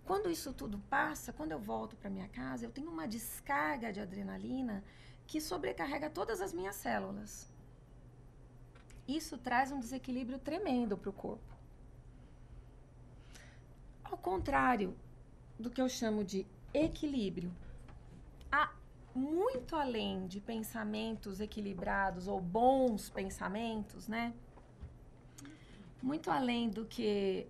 Quando isso tudo passa, quando eu volto para minha casa, eu tenho uma descarga de adrenalina que sobrecarrega todas as minhas células. Isso traz um desequilíbrio tremendo para o corpo. Ao contrário do que eu chamo de equilíbrio, muito além de pensamentos equilibrados ou bons pensamentos, né? Muito além do que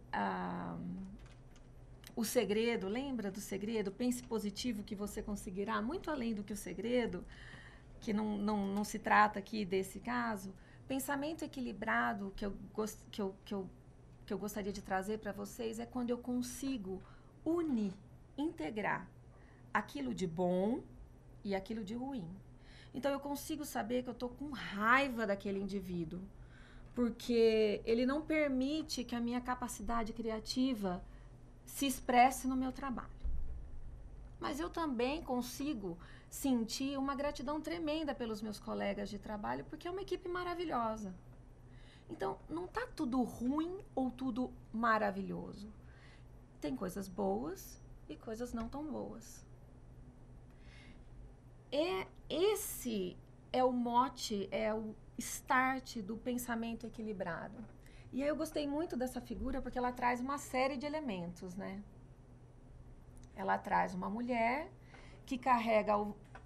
o segredo, lembra do segredo? Pense positivo que você conseguirá. Muito além do que o segredo, que não se trata aqui desse caso, pensamento equilibrado que eu gostaria de trazer para vocês é quando eu consigo unir, integrar aquilo de bom e aquilo de ruim. Então, eu consigo saber que eu estou com raiva daquele indivíduo, porque ele não permite que a minha capacidade criativa se expresse no meu trabalho. Mas eu também consigo sentir uma gratidão tremenda pelos meus colegas de trabalho, porque é uma equipe maravilhosa. Então, não está tudo ruim ou tudo maravilhoso. Tem coisas boas e coisas não tão boas. Esse é o mote, é o start do pensamento equilibrado. E aí eu gostei muito dessa figura porque ela traz uma série de elementos, né? Ela traz uma mulher que carrega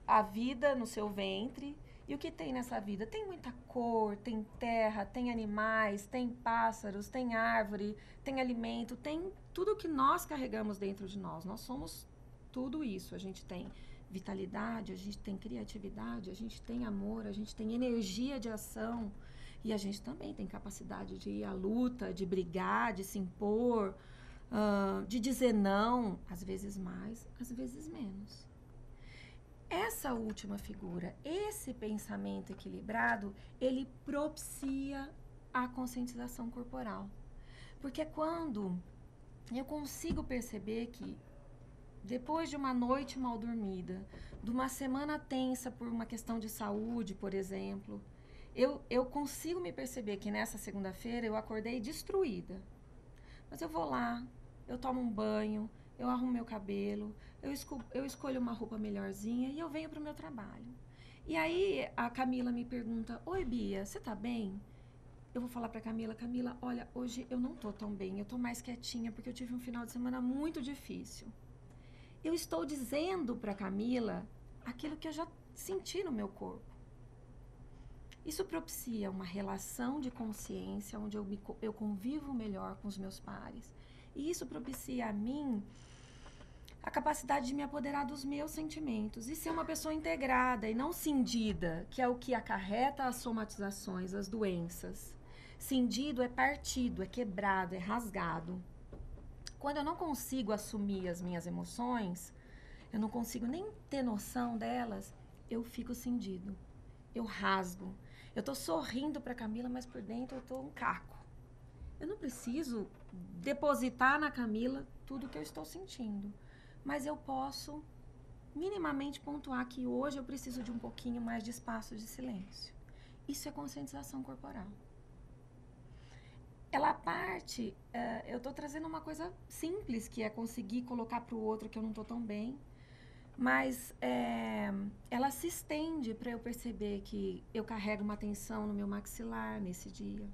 a vida no seu ventre. E o que tem nessa vida? Tem muita cor, tem terra, tem animais, tem pássaros, tem árvore, tem alimento, tem tudo que nós carregamos dentro de nós. Nós somos tudo isso. A gente tem vitalidade, a gente tem criatividade, a gente tem amor, a gente tem energia de ação e a gente também tem capacidade de ir à luta, de brigar, de se impor, de dizer não, às vezes mais, às vezes menos. Essa última figura, esse pensamento equilibrado, ele propicia a conscientização corporal. Porque quando eu consigo perceber que depois de uma noite mal dormida, de uma semana tensa por uma questão de saúde, por exemplo, eu consigo me perceber que nessa segunda-feira eu acordei destruída. Mas eu vou lá, eu tomo um banho, eu arrumo meu cabelo, eu escolho uma roupa melhorzinha e eu venho para o meu trabalho. E aí a Camila me pergunta: oi, Bia, você tá bem? Eu vou falar para Camila: Camila, olha, hoje eu não tô tão bem, eu tô mais quietinha porque eu tive um final de semana muito difícil. Eu estou dizendo para Camila aquilo que eu já senti no meu corpo. Isso propicia uma relação de consciência onde eu convivo melhor com os meus pares. E isso propicia a mim a capacidade de me apoderar dos meus sentimentos e ser uma pessoa integrada e não cindida, que é o que acarreta as somatizações, as doenças. Cindido é partido, é quebrado, é rasgado. Quando eu não consigo assumir as minhas emoções, eu não consigo nem ter noção delas, eu fico cindido, eu rasgo. Eu tô sorrindo para Camila, mas por dentro eu tô um caco. Eu não preciso depositar na Camila tudo que eu estou sentindo, mas eu posso minimamente pontuar que hoje eu preciso de um pouquinho mais de espaço de silêncio. Isso é conscientização corporal. Ela parte, eu estou trazendo uma coisa simples, que é conseguir colocar para o outro que eu não estou tão bem, mas ela se estende para eu perceber que eu carrego uma tensão no meu maxilar nesse dia.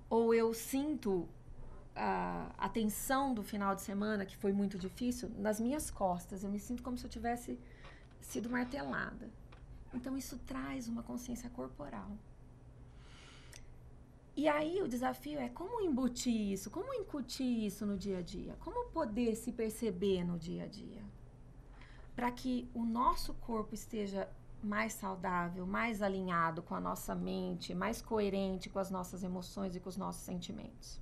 Ou eu sinto a tensão do final de semana, que foi muito difícil, nas minhas costas. Eu me sinto como se eu tivesse sido martelada. Então, isso traz uma consciência corporal. E aí o desafio é como embutir isso, como incutir isso no dia a dia, como poder se perceber no dia a dia, para que o nosso corpo esteja mais saudável, mais alinhado com a nossa mente, mais coerente com as nossas emoções e com os nossos sentimentos.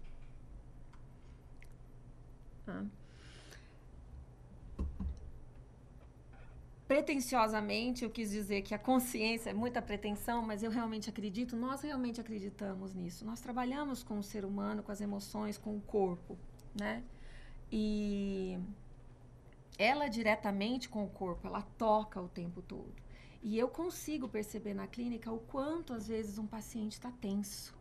pretensiosamente, eu quis dizer que a consciência é muita pretensão, mas eu realmente acredito, nós realmente acreditamos nisso. Nós trabalhamos com o ser humano, com as emoções, com o corpo, né? E ela diretamente com o corpo, ela toca o tempo todo. E eu consigo perceber na clínica o quanto, às vezes, um paciente está tenso.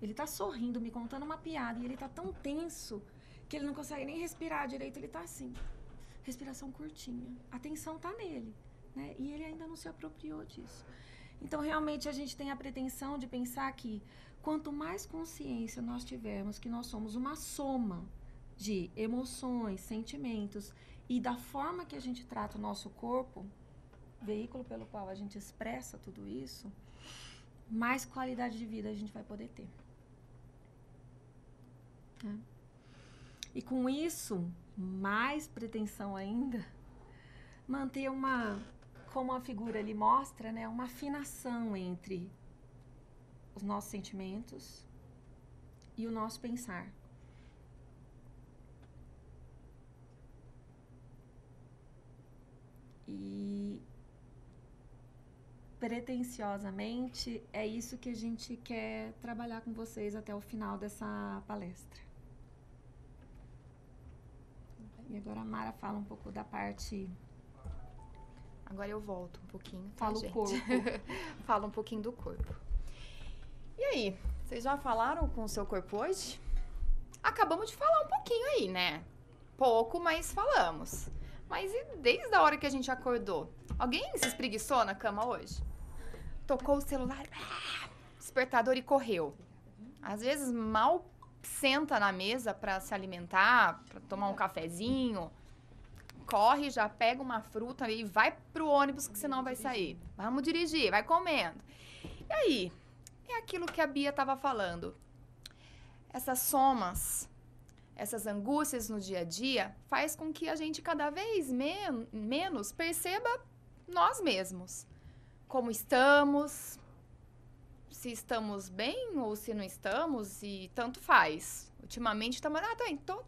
Ele está sorrindo, me contando uma piada, e ele está tão tenso que ele não consegue nem respirar direito, ele está assim. Respiração curtinha. A tensão está nele, né? E ele ainda não se apropriou disso. Então, realmente, a gente tem a pretensão de pensar que quanto mais consciência nós tivermos que nós somos uma soma de emoções, sentimentos e da forma que a gente trata o nosso corpo, veículo pelo qual a gente expressa tudo isso, mais qualidade de vida a gente vai poder ter. Né? E com isso, mais pretensão ainda, manter como a figura ali mostra, né, uma afinação entre os nossos sentimentos e o nosso pensar. E pretensiosamente é isso que a gente quer trabalhar com vocês até o final dessa palestra. E agora a Mara fala um pouco da parte... Agora eu volto um pouquinho, tá, Fala gente? o corpo. Fala um pouquinho do corpo. E aí, vocês já falaram com o seu corpo hoje? Acabamos de falar um pouquinho aí, né? Pouco, mas falamos. Mas e desde a hora que a gente acordou? Alguém se espreguiçou na cama hoje? Tocou o celular, despertador e correu. Às vezes mal senta na mesa para se alimentar, para tomar um cafezinho. Corre, já pega uma fruta e vai pro ônibus que senão vai sair. Vamos dirigir, vai comendo. E aí, é aquilo que a Bia estava falando. Essas somas, essas angústias no dia a dia, faz com que a gente cada vez menos perceba nós mesmos. Como estamos, se estamos bem ou se não estamos, e tanto faz. Ultimamente estamos,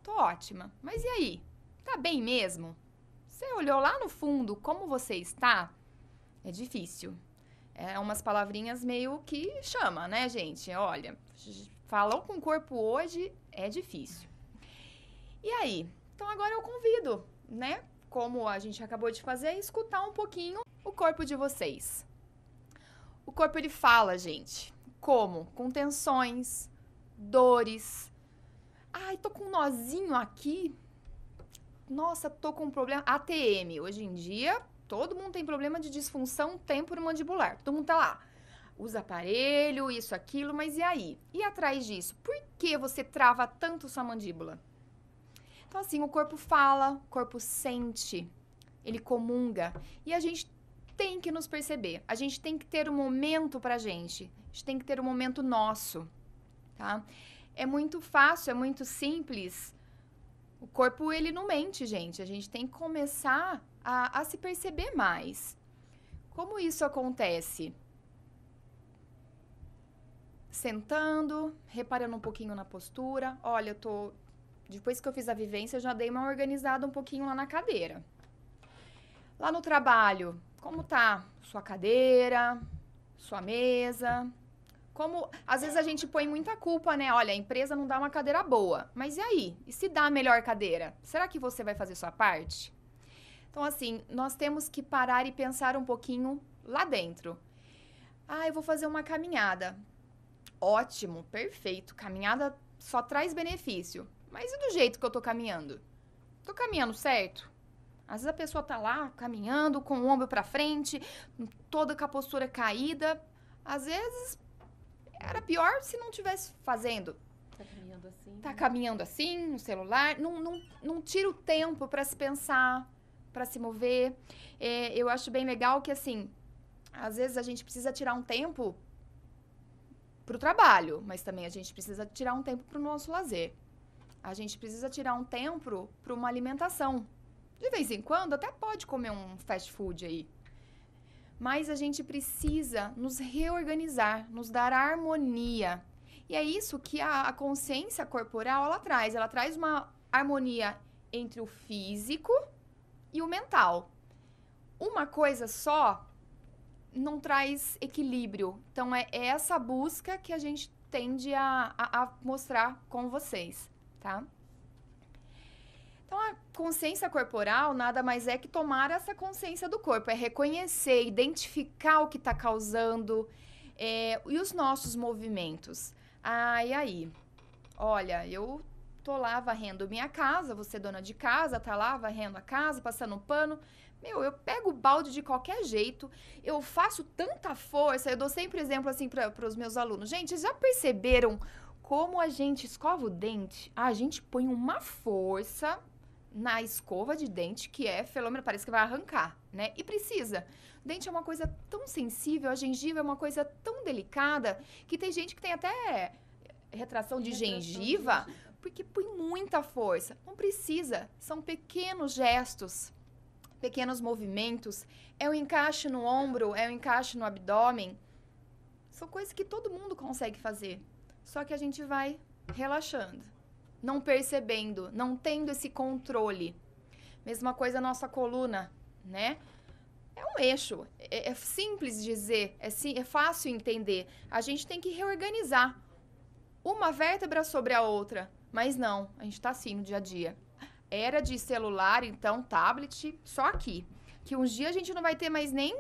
tô ótima. Mas e aí? Tá bem mesmo? Você olhou lá no fundo como você está? É difícil. É umas palavrinhas meio que chama, né, gente? Olha, falou com o corpo hoje é difícil. E aí? Então agora eu convido, né? Como a gente acabou de fazer, escutar um pouquinho o corpo de vocês. O corpo, ele fala, gente. Como? Com tensões, dores. Ai, tô com um nozinho aqui. Nossa, tô com um problema. ATM. Hoje em dia, todo mundo tem problema de disfunção temporomandibular. Todo mundo tá lá. Usa aparelho, isso, aquilo, mas e aí? E atrás disso? Por que você trava tanto sua mandíbula? Então, assim, o corpo fala, o corpo sente, ele comunga. E a gente tem que nos perceber. A gente tem que ter um momento pra gente. A gente tem que ter um momento nosso, tá? É muito fácil, é muito simples. O corpo, ele não mente, gente. A gente tem que começar a se perceber mais. Como isso acontece? Sentando, reparando um pouquinho na postura. Olha, depois que eu fiz a vivência, eu já dei uma organizada um pouquinho lá na cadeira. Lá no trabalho, como tá sua cadeira, sua mesa? Como, às vezes a gente põe muita culpa, né? Olha, a empresa não dá uma cadeira boa. Mas e aí? E se dá a melhor cadeira? Será que você vai fazer sua parte? Então, assim, nós temos que parar e pensar um pouquinho lá dentro. Eu vou fazer uma caminhada. Ótimo, perfeito. Caminhada só traz benefício. Mas e do jeito que eu tô caminhando? Tô caminhando certo? Às vezes a pessoa tá lá, caminhando, com o ombro pra frente, toda com a postura caída. Às vezes, era pior se não tivesse fazendo. Tá caminhando assim. Tá caminhando assim, no celular. Não tira o tempo pra se pensar, pra se mover. Eu acho bem legal que, assim, às vezes a gente precisa tirar um tempo pro trabalho, mas também a gente precisa tirar um tempo pro nosso lazer. A gente precisa tirar um tempo para uma alimentação. De vez em quando, até pode comer um fast food aí. Mas a gente precisa nos reorganizar, nos dar harmonia. E é isso que a consciência corporal, ela traz. Ela traz uma harmonia entre o físico e o mental. uma coisa só não traz equilíbrio. Então, é essa busca que a gente tende a mostrar com vocês, tá? Então, a consciência corporal nada mais é que tomar essa consciência do corpo. É reconhecer, identificar o que está causando e os nossos movimentos. E aí? Olha, eu tô lá varrendo minha casa, você dona de casa, tá lá varrendo a casa, passando um pano. Eu pego o balde de qualquer jeito, eu faço tanta força, eu dou sempre exemplo assim para os meus alunos. Gente, vocês já perceberam como a gente escova o dente? A gente põe uma força na escova de dente que é fenômeno, parece que vai arrancar, né? E precisa. O dente é uma coisa tão sensível, a gengiva é uma coisa tão delicada, que tem gente que tem até retração de gengiva, porque põe muita força. Não precisa, são pequenos gestos, pequenos movimentos, é o encaixe no ombro, é o encaixe no abdômen. São coisas que todo mundo consegue fazer, só que a gente vai relaxando, não percebendo, não tendo esse controle. Mesma coisa a nossa coluna, né? É um eixo, é simples dizer, é fácil entender. A gente tem que reorganizar uma vértebra sobre a outra, mas não, a gente tá assim no dia a dia. Era de celular, então, tablet, só aqui. Que um dia a gente não vai ter mais nem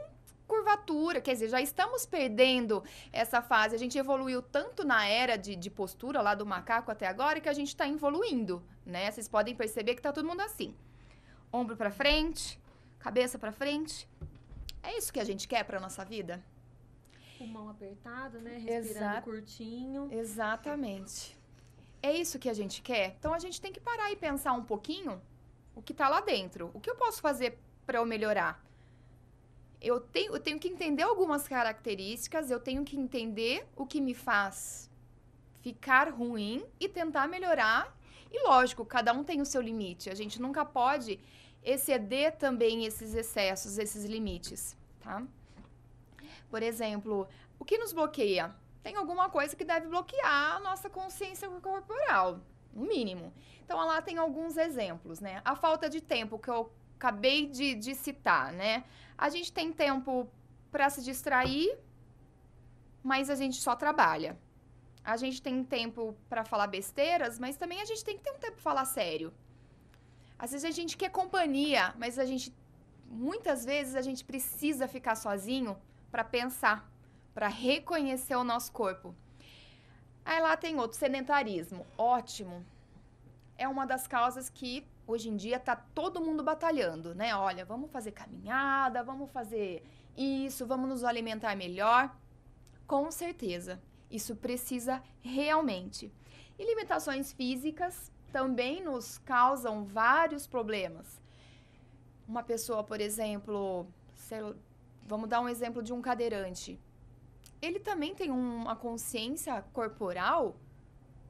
curvatura, quer dizer, já estamos perdendo essa fase. A gente evoluiu tanto na era de postura lá do macaco até agora que a gente está evoluindo, né? Vocês podem perceber que tá todo mundo assim. Ombro para frente, cabeça para frente. É isso que a gente quer para nossa vida? Pulmão apertado, né? Respirando curtinho. Exatamente. É isso que a gente quer? Então, a gente tem que parar e pensar um pouquinho o que tá lá dentro. O que eu posso fazer para eu melhorar? Eu tenho que entender algumas características, eu tenho que entender o que me faz ficar ruim e tentar melhorar. E, lógico, cada um tem o seu limite. A gente nunca pode exceder também esses excessos, esses limites, tá? Por exemplo, o que nos bloqueia? Tem alguma coisa que deve bloquear a nossa consciência corporal, no mínimo. Então, lá tem alguns exemplos, né? A falta de tempo, que eu acabei de citar, né? A gente tem tempo para se distrair, mas a gente só trabalha. A gente tem tempo para falar besteiras, mas também a gente tem que ter um tempo para falar sério. Às vezes a gente quer companhia, mas muitas vezes a gente precisa ficar sozinho para pensar, para reconhecer o nosso corpo. Aí lá tem outro, sedentarismo. Ótimo. É uma das causas que hoje em dia tá todo mundo batalhando, né? Olha, vamos fazer caminhada, vamos fazer isso, vamos nos alimentar melhor. Com certeza, isso precisa realmente. E limitações físicas também nos causam vários problemas. Uma pessoa, por exemplo, vamos dar um exemplo de um cadeirante. Ele também tem uma consciência corporal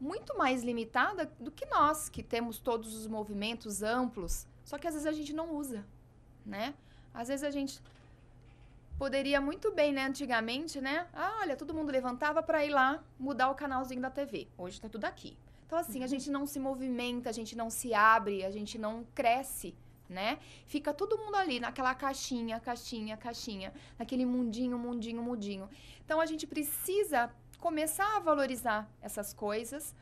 muito mais limitada do que nós, que temos todos os movimentos amplos, só que às vezes a gente não usa, né? Às vezes a gente poderia muito bem, né, antigamente, né? Olha, todo mundo levantava para ir lá mudar o canalzinho da TV. Hoje tá tudo aqui. Então, assim, a gente não se movimenta, a gente não se abre, a gente não cresce, né? Fica todo mundo ali naquela caixinha, naquele mundinho. Então, a gente precisa começar a valorizar essas coisas.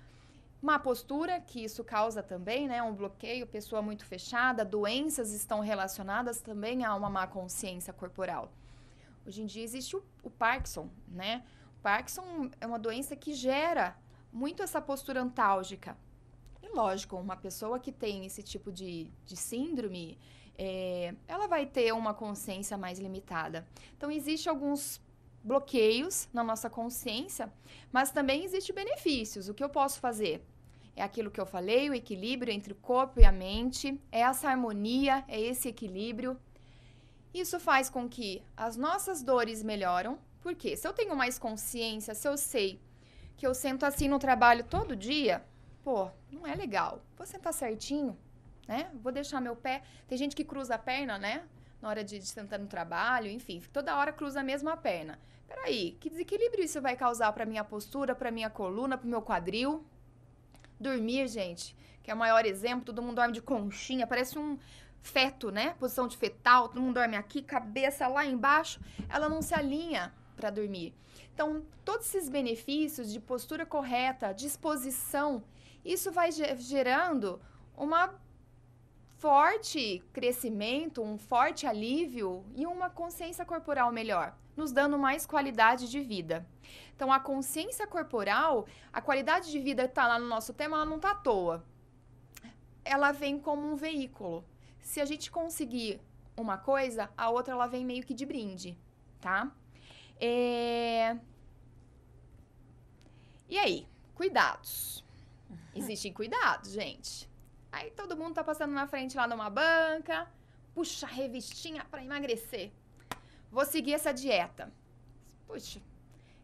Má postura, que isso causa também, né? Um bloqueio, pessoa muito fechada, doenças estão relacionadas também a uma má consciência corporal. Hoje em dia existe o Parkinson, né? O Parkinson é uma doença que gera muito essa postura antálgica. E lógico, uma pessoa que tem esse tipo de síndrome, ela vai ter uma consciência mais limitada. Então, existem alguns bloqueios na nossa consciência, mas também existem benefícios. O que eu posso fazer? É aquilo que eu falei, o equilíbrio entre o corpo e a mente, é essa harmonia, é esse equilíbrio. Isso faz com que as nossas dores melhoram, porque se eu tenho mais consciência, se eu sei que eu sento assim no trabalho todo dia, pô, não é legal. Vou sentar certinho, né? Vou deixar meu pé. Tem gente que cruza a perna, né? Na hora de sentar no trabalho, enfim, toda hora cruza a mesma perna. Peraí, que desequilíbrio isso vai causar para minha postura, para minha coluna, para o meu quadril? Dormir, gente. que é o maior exemplo, todo mundo dorme de conchinha, parece um feto, né? Posição de fetal, todo mundo dorme aqui, cabeça lá embaixo, ela não se alinha para dormir. Então, todos esses benefícios de postura correta, disposição, isso vai gerando uma forte crescimento, um forte alívio e uma consciência corporal melhor, nos dando mais qualidade de vida. Então, a consciência corporal, a qualidade de vida que está lá no nosso tema, ela não está à toa. Ela vem como um veículo. Se a gente conseguir uma coisa, a outra ela vem meio que de brinde, tá? E aí, cuidados. Existem cuidados, gente. Aí todo mundo tá passando na frente lá numa banca, puxa a revistinha para emagrecer. Vou seguir essa dieta. Puxa,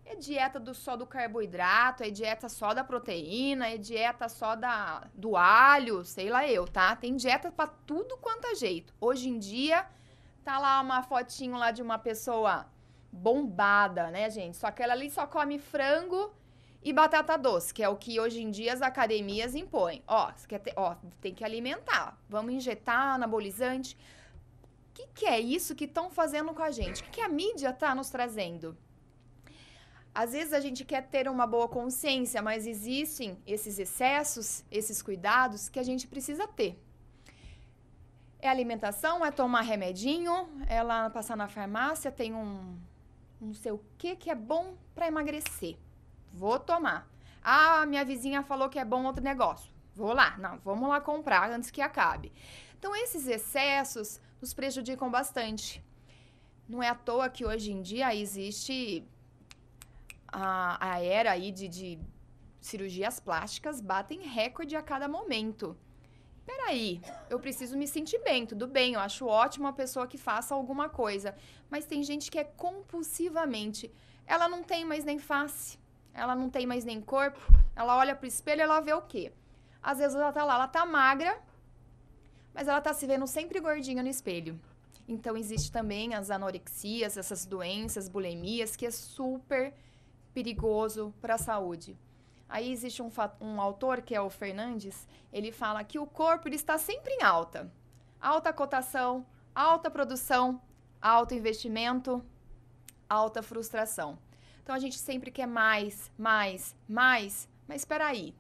é dieta só do carboidrato, é dieta só da proteína, é dieta só do alho, sei lá eu, tá? Tem dieta pra tudo quanto é jeito. Hoje em dia, tá lá uma fotinho lá de uma pessoa bombada, né, gente? Só que ela ali só come frango e batata doce, que é o que hoje em dia as academias impõem. Ó, você quer tem que alimentar. Vamos injetar anabolizante. O que é isso que estão fazendo com a gente? O que a mídia tá nos trazendo? Às vezes a gente quer ter uma boa consciência, mas existem esses excessos, esses cuidados que a gente precisa ter. É alimentação, é tomar remedinho, é lá passar na farmácia, tem um não sei o que é bom para emagrecer. Vou tomar. Ah, minha vizinha falou que é bom outro negócio. Vou lá. Não, vamos lá comprar antes que acabe. Então, esses excessos nos prejudicam bastante. Não é à toa que hoje em dia existe a era aí de cirurgias plásticas, batem recorde a cada momento. Peraí, eu preciso me sentir bem, tudo bem, eu acho ótimo a pessoa que faça alguma coisa. Mas tem gente que é compulsivamente. Ela não tem mais nem face. Ela não tem mais nem corpo, ela olha pro espelho e ela vê o quê? Às vezes ela tá lá, ela tá magra, mas ela tá se vendo sempre gordinha no espelho. Então, existe também as anorexias, essas doenças, bulimias, que é super perigoso para a saúde. Aí existe um autor, que é o Fernandes, ele fala que o corpo ele está sempre em alta. Alta cotação, alta produção, alto investimento, alta frustração. Então, a gente sempre quer mais, mas espera aí.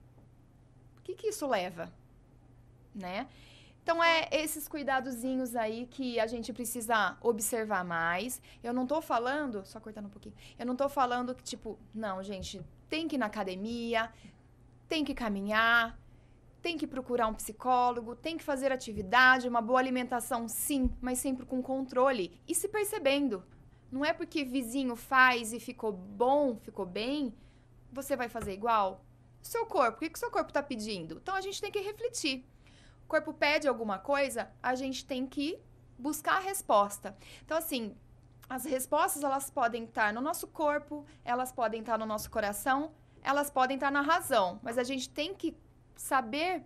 O que isso leva? Né? Então, esses cuidadozinhos aí que a gente precisa observar mais. Eu não tô falando, só cortando um pouquinho, eu não tô falando que, tipo, não, gente, tem que ir na academia, tem que caminhar, tem que procurar um psicólogo, tem que fazer atividade, uma boa alimentação, sim, mas sempre com controle e se percebendo. Não é porque vizinho faz e ficou bom, ficou bem, você vai fazer igual? Seu corpo, o que o seu corpo está pedindo? Então, a gente tem que refletir. O corpo pede alguma coisa, a gente tem que buscar a resposta. Então, assim, as respostas, elas podem estar no nosso corpo, elas podem estar no nosso coração, elas podem estar na razão. Mas a gente tem que saber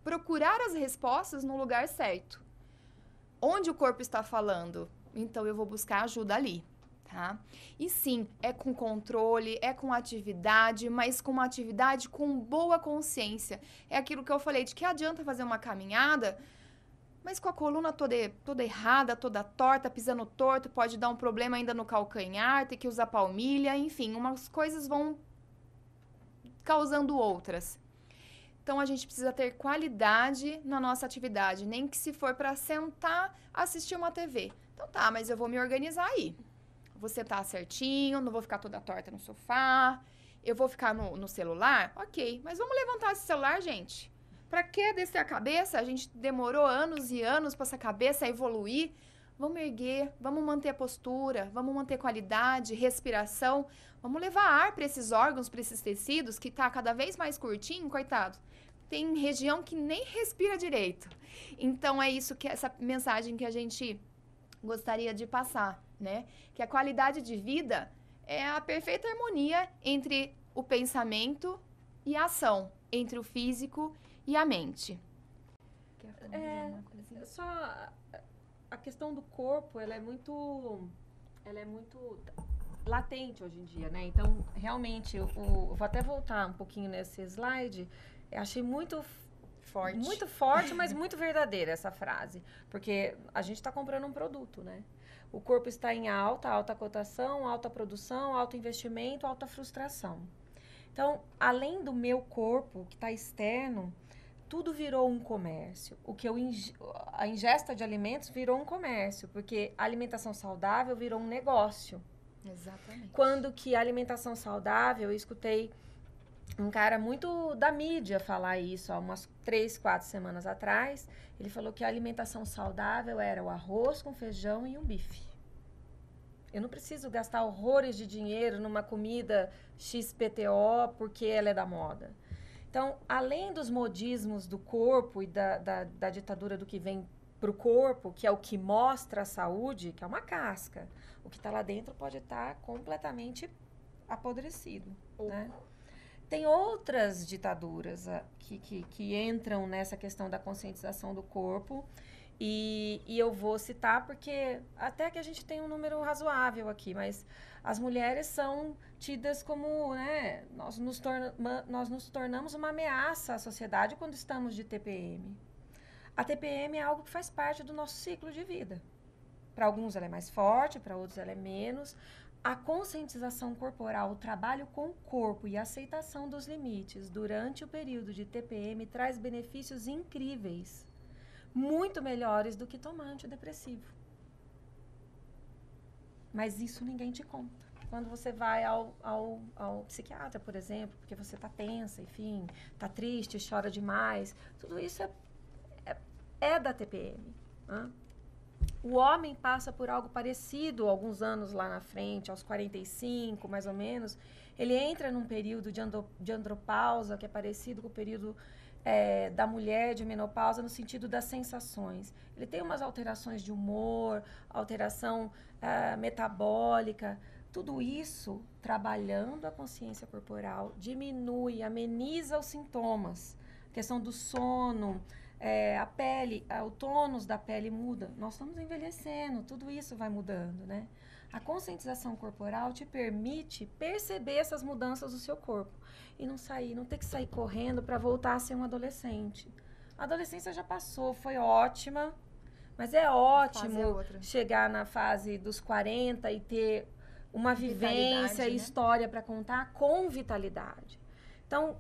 procurar as respostas no lugar certo. Onde o corpo está falando? Então, eu vou buscar ajuda ali, tá? E sim, é com controle, é com atividade, mas com uma atividade com boa consciência. É aquilo que eu falei, de que adianta fazer uma caminhada, mas com a coluna toda errada, toda torta, pisando torto, pode dar um problema ainda no calcanhar, ter que usar palmilha, enfim, umas coisas vão causando outras. Então, a gente precisa ter qualidade na nossa atividade, nem que se for para sentar, assistir uma TV. Então tá, mas eu vou me organizar aí. Vou sentar certinho, não vou ficar toda torta no sofá, eu vou ficar no celular? Ok, mas vamos levantar esse celular, gente. Pra que descer a cabeça? A gente demorou anos e anos para essa cabeça evoluir. Vamos erguer, vamos manter a postura, vamos manter qualidade, respiração. Vamos levar ar para esses órgãos, para esses tecidos, que tá cada vez mais curtinho, coitado. Tem região que nem respira direito. Então, é isso que essa mensagem que a gente gostaria de passar, né? Que a qualidade de vida é a perfeita harmonia entre o pensamento e a ação, entre o físico e a mente. Só a questão do corpo, ela é muito latente hoje em dia, né? Então, realmente, eu vou até voltar um pouquinho nesse slide. Eu achei muito forte. Muito forte, mas muito verdadeira essa frase. Porque a gente está comprando um produto, né? O corpo está em alta cotação, alta produção, alto investimento, alta frustração. Então, além do meu corpo, que está externo, tudo virou um comércio. A ingesta de alimentos virou um comércio, porque a alimentação saudável virou um negócio. Exatamente. Quando que a alimentação saudável, eu escutei um cara muito da mídia falar isso há umas 3, 4 semanas atrás. Ele falou que a alimentação saudável era o arroz com feijão e um bife. Eu não preciso gastar horrores de dinheiro numa comida XPTO porque ela é da moda. Então, além dos modismos do corpo e da ditadura do que vem para o corpo, que é o que mostra a saúde, que é uma casca, o que está lá dentro pode estar completamente apodrecido, né? Tem outras ditaduras que entram nessa questão da conscientização do corpo e eu vou citar porque até que a gente tem um número razoável aqui, mas as mulheres são tidas como, né, nós nos tornamos uma ameaça à sociedade quando estamos de TPM. A TPM é algo que faz parte do nosso ciclo de vida. Para alguns ela é mais forte, para outros ela é menos. A conscientização corporal, o trabalho com o corpo e a aceitação dos limites durante o período de TPM traz benefícios incríveis, muito melhores do que tomar antidepressivo. Mas isso ninguém te conta. Quando você vai ao psiquiatra, por exemplo, porque você está tensa, enfim, está triste, chora demais, tudo isso é da TPM. Né? O homem passa por algo parecido alguns anos lá na frente, aos 45, mais ou menos. Ele entra num período de andropausa, que é parecido com o período da mulher de menopausa, no sentido das sensações. Ele tem umas alterações de humor, alteração metabólica. Tudo isso, trabalhando a consciência corporal, diminui, ameniza os sintomas. A questão do sono, a pele, o tônus da pele muda. Nós estamos envelhecendo, tudo isso vai mudando, né? A conscientização corporal te permite perceber essas mudanças do seu corpo e não ter que sair correndo para voltar a ser um adolescente. A adolescência já passou, foi ótima, mas é ótimo chegar na fase dos 40 e ter uma vivência e história para contar com vitalidade. Então,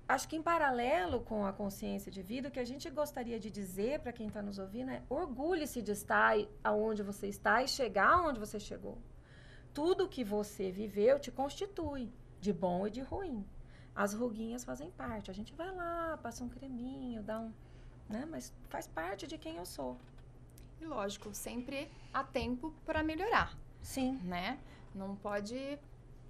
acho que em paralelo com a consciência de vida, o que a gente gostaria de dizer para quem está nos ouvindo é: orgulhe-se de estar aonde você está e chegar onde você chegou. Tudo que você viveu te constitui, de bom e de ruim. As ruguinhas fazem parte. A gente vai lá, passa um creminho, dá um... né? Mas faz parte de quem eu sou. E lógico, sempre há tempo para melhorar. Sim. Né? Não pode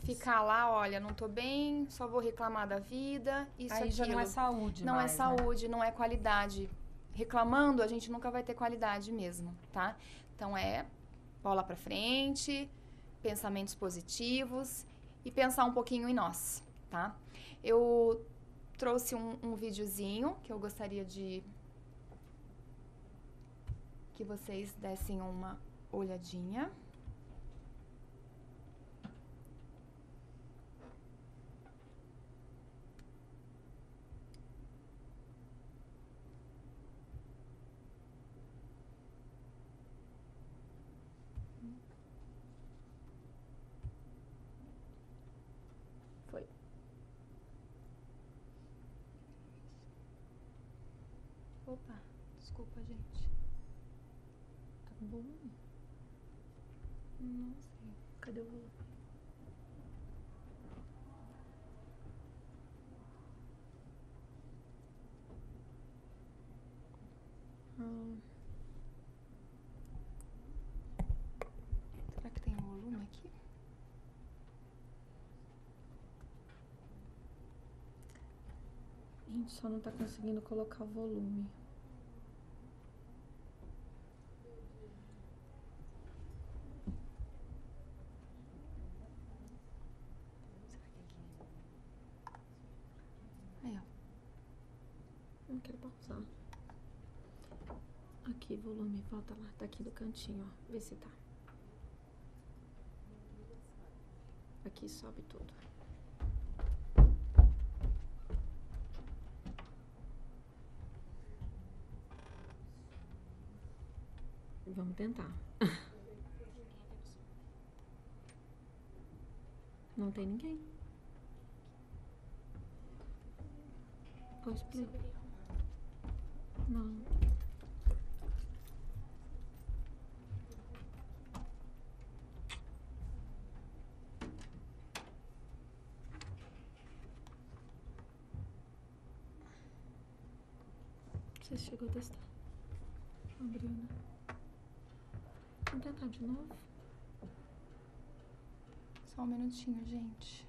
ficar lá, olha, não tô bem, só vou reclamar da vida, isso, aí já não é saúde. Não mais, é saúde, não é qualidade. Reclamando, a gente nunca vai ter qualidade mesmo, tá? Então bola pra frente, pensamentos positivos e pensar um pouquinho em nós, tá? Eu trouxe um videozinho que eu gostaria que vocês dessem uma olhadinha. Opa, desculpa, gente. Tá com volume? Não sei. Cadê o volume? Será que tem volume aqui? A gente só não tá conseguindo colocar o volume. Aí, ó. Não quero pausar. Aqui, volume, volta lá. Tá aqui do cantinho, ó. Vê se tá. Aqui sobe tudo. Vamos tentar. Não tem ninguém. Pode play. Não. Você chegou a testar? Abriu, né? Vamos tentar de novo? Só um minutinho, gente.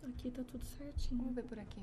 Aqui tá tudo certinho. Vamos ver por aqui.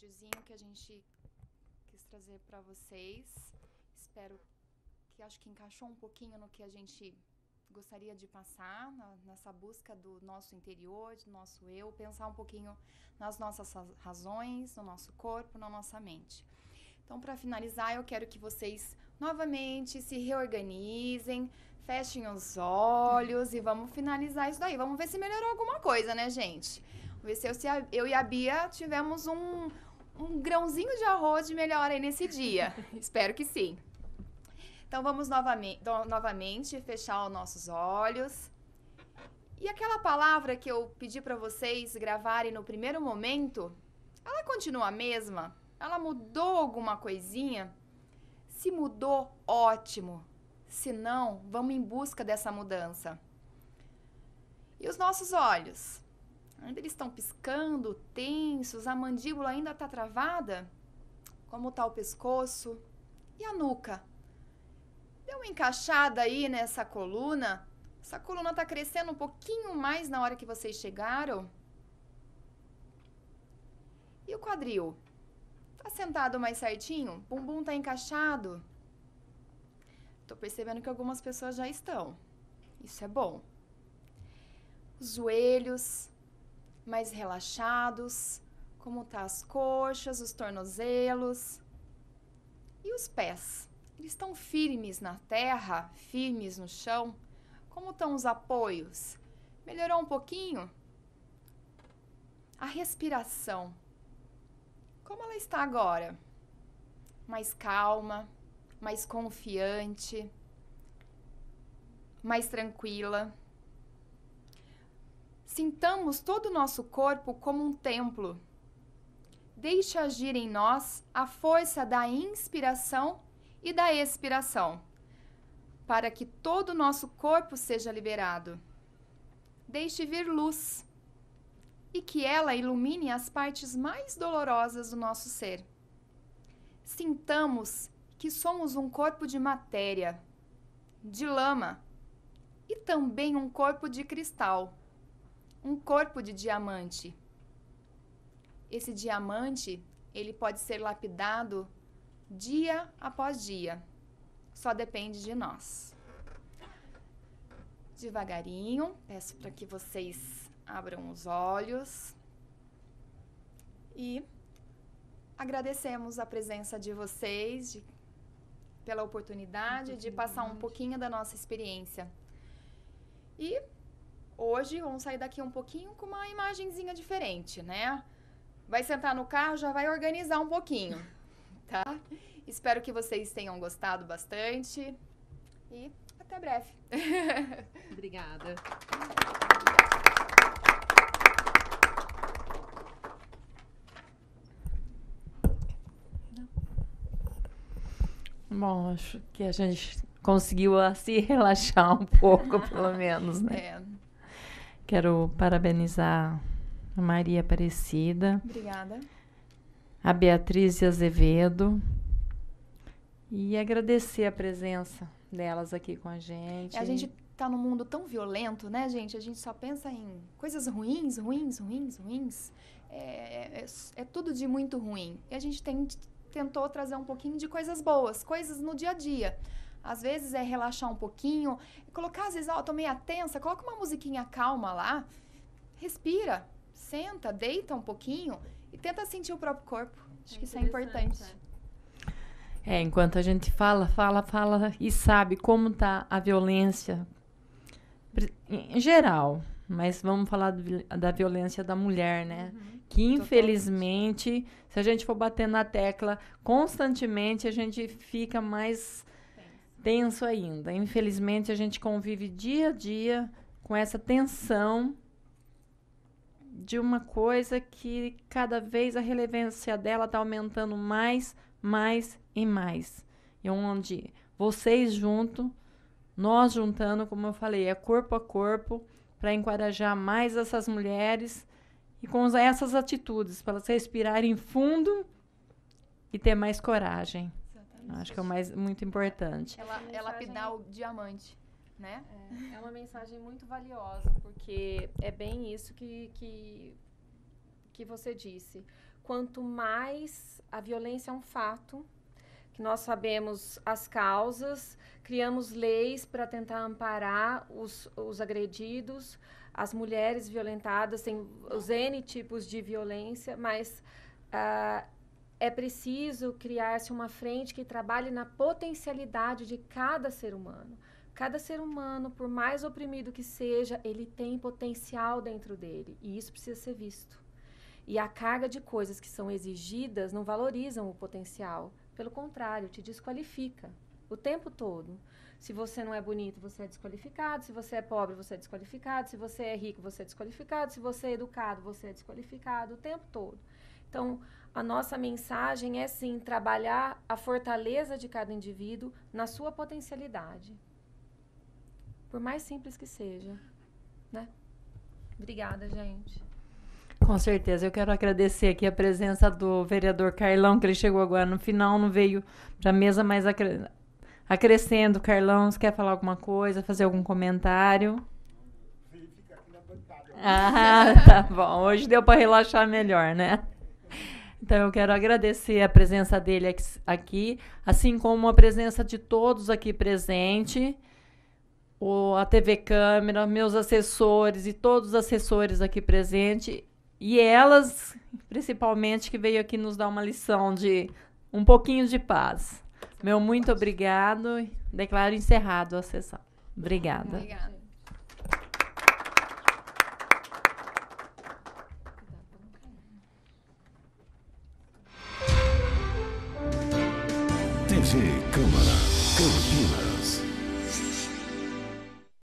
videozinho que a gente quis trazer para vocês. Espero que acho que encaixou um pouquinho no que a gente gostaria de passar nessa busca do nosso interior, do nosso eu, pensar um pouquinho nas nossas razões, no nosso corpo, na nossa mente. Então, para finalizar, eu quero que vocês novamente se reorganizem, fechem os olhos e vamos finalizar isso daí. Vamos ver se melhorou alguma coisa, né, gente? Vamos ver se eu e a Bia tivemos um grãozinho de arroz de melhora aí nesse dia. Espero que sim. Então, vamos novamente fechar os nossos olhos. E aquela palavra que eu pedi para vocês gravarem no primeiro momento, ela continua a mesma? Ela mudou alguma coisinha? Se mudou, ótimo. Se não, vamos em busca dessa mudança. E os nossos olhos? Ainda eles estão piscando, tensos, a mandíbula ainda está travada? Como está o pescoço? E a nuca? Deu uma encaixada aí nessa coluna? Essa coluna está crescendo um pouquinho mais na hora que vocês chegaram? E o quadril? Tá sentado mais certinho? O bumbum tá encaixado? Tô percebendo que algumas pessoas já estão. Isso é bom. Os joelhos mais relaxados, Como tá as coxas, os tornozelos e os pés? Eles estão firmes na terra, firmes no chão? Como estão os apoios? Melhorou um pouquinho? A respiração, como ela está agora? Mais calma, mais confiante, mais tranquila. Sintamos todo o nosso corpo como um templo. Deixe agir em nós a força da inspiração e da expiração, para que todo o nosso corpo seja liberado. Deixe vir luz e que ela ilumine as partes mais dolorosas do nosso ser. Sintamos que somos um corpo de matéria, de lama e também um corpo de cristal, um corpo de diamante. Esse diamante, ele pode ser lapidado dia após dia. Só depende de nós. Devagarinho, peço para que vocês abram os olhos. E agradecemos a presença de vocês, pela oportunidade de passar um pouquinho da nossa experiência. E hoje vamos sair daqui um pouquinho com uma imagenzinha diferente, né? Vai sentar no carro, já vai organizar um pouquinho, tá? Espero que vocês tenham gostado bastante e até breve. Obrigada. Bom, acho que a gente conseguiu se relaxar um pouco, pelo menos, né? É, Quero parabenizar a Maria Aparecida, obrigada. a Beatriz Azevedo e agradecer a presença delas aqui com a gente. A gente tá num mundo tão violento, né, gente? A gente só pensa em coisas ruins. É tudo de muito ruim. E a gente tentou trazer um pouquinho de coisas boas, coisas no dia a dia. Às vezes é relaxar um pouquinho, colocar, às vezes, ó, tô meio tensa, coloca uma musiquinha calma lá, respira, senta, deita um pouquinho e tenta sentir o próprio corpo. Acho que isso é importante. Enquanto a gente fala e sabe como tá a violência em geral, mas vamos falar da violência da mulher, né? Que infelizmente, se a gente for bater na tecla constantemente, a gente fica mais tenso ainda. Infelizmente, a gente convive dia a dia com essa tensão de uma coisa que cada vez a relevância dela está aumentando mais e mais. E onde vocês junto, nós juntando, como eu falei, é corpo a corpo, para encorajar mais essas mulheres e com essas atitudes, para elas respirarem fundo e ter mais coragem. Acho que é muito importante. Ela lapidar o diamante, né? É uma mensagem muito valiosa, porque é bem isso que você disse. Quanto mais a violência é um fato, que nós sabemos as causas, criamos leis para tentar amparar os agredidos, as mulheres violentadas, tem os N tipos de violência, mas é preciso criar-se uma frente que trabalhe na potencialidade de cada ser humano. Cada ser humano, por mais oprimido que seja, ele tem potencial dentro dele, e isso precisa ser visto. E a carga de coisas que são exigidas não valorizam o potencial. Pelo contrário, te desqualifica o tempo todo. Se você não é bonito, você é desqualificado. Se você é pobre, você é desqualificado. Se você é rico, você é desqualificado. Se você é educado, você é desqualificado o tempo todo. Então, a nossa mensagem é, sim, trabalhar a fortaleza de cada indivíduo na sua potencialidade. Por mais simples que seja, né? Obrigada, gente. Com certeza. Eu quero agradecer aqui a presença do vereador Carlão, que ele chegou agora no final, não veio para a mesa, mas acrescendo. Carlão, você quer falar alguma coisa, fazer algum comentário? Fica aqui na bancada. Tá bom. Hoje deu para relaxar melhor, né? Então, eu quero agradecer a presença dele aqui, assim como a presença de todos aqui presentes, a TV Câmara, meus assessores e todos os assessores aqui presentes, e elas principalmente que veio aqui nos dar uma lição de um pouquinho de paz. Meu muito obrigado. Declaro encerrado a sessão. Obrigada. Obrigada. TV Câmara Campinas.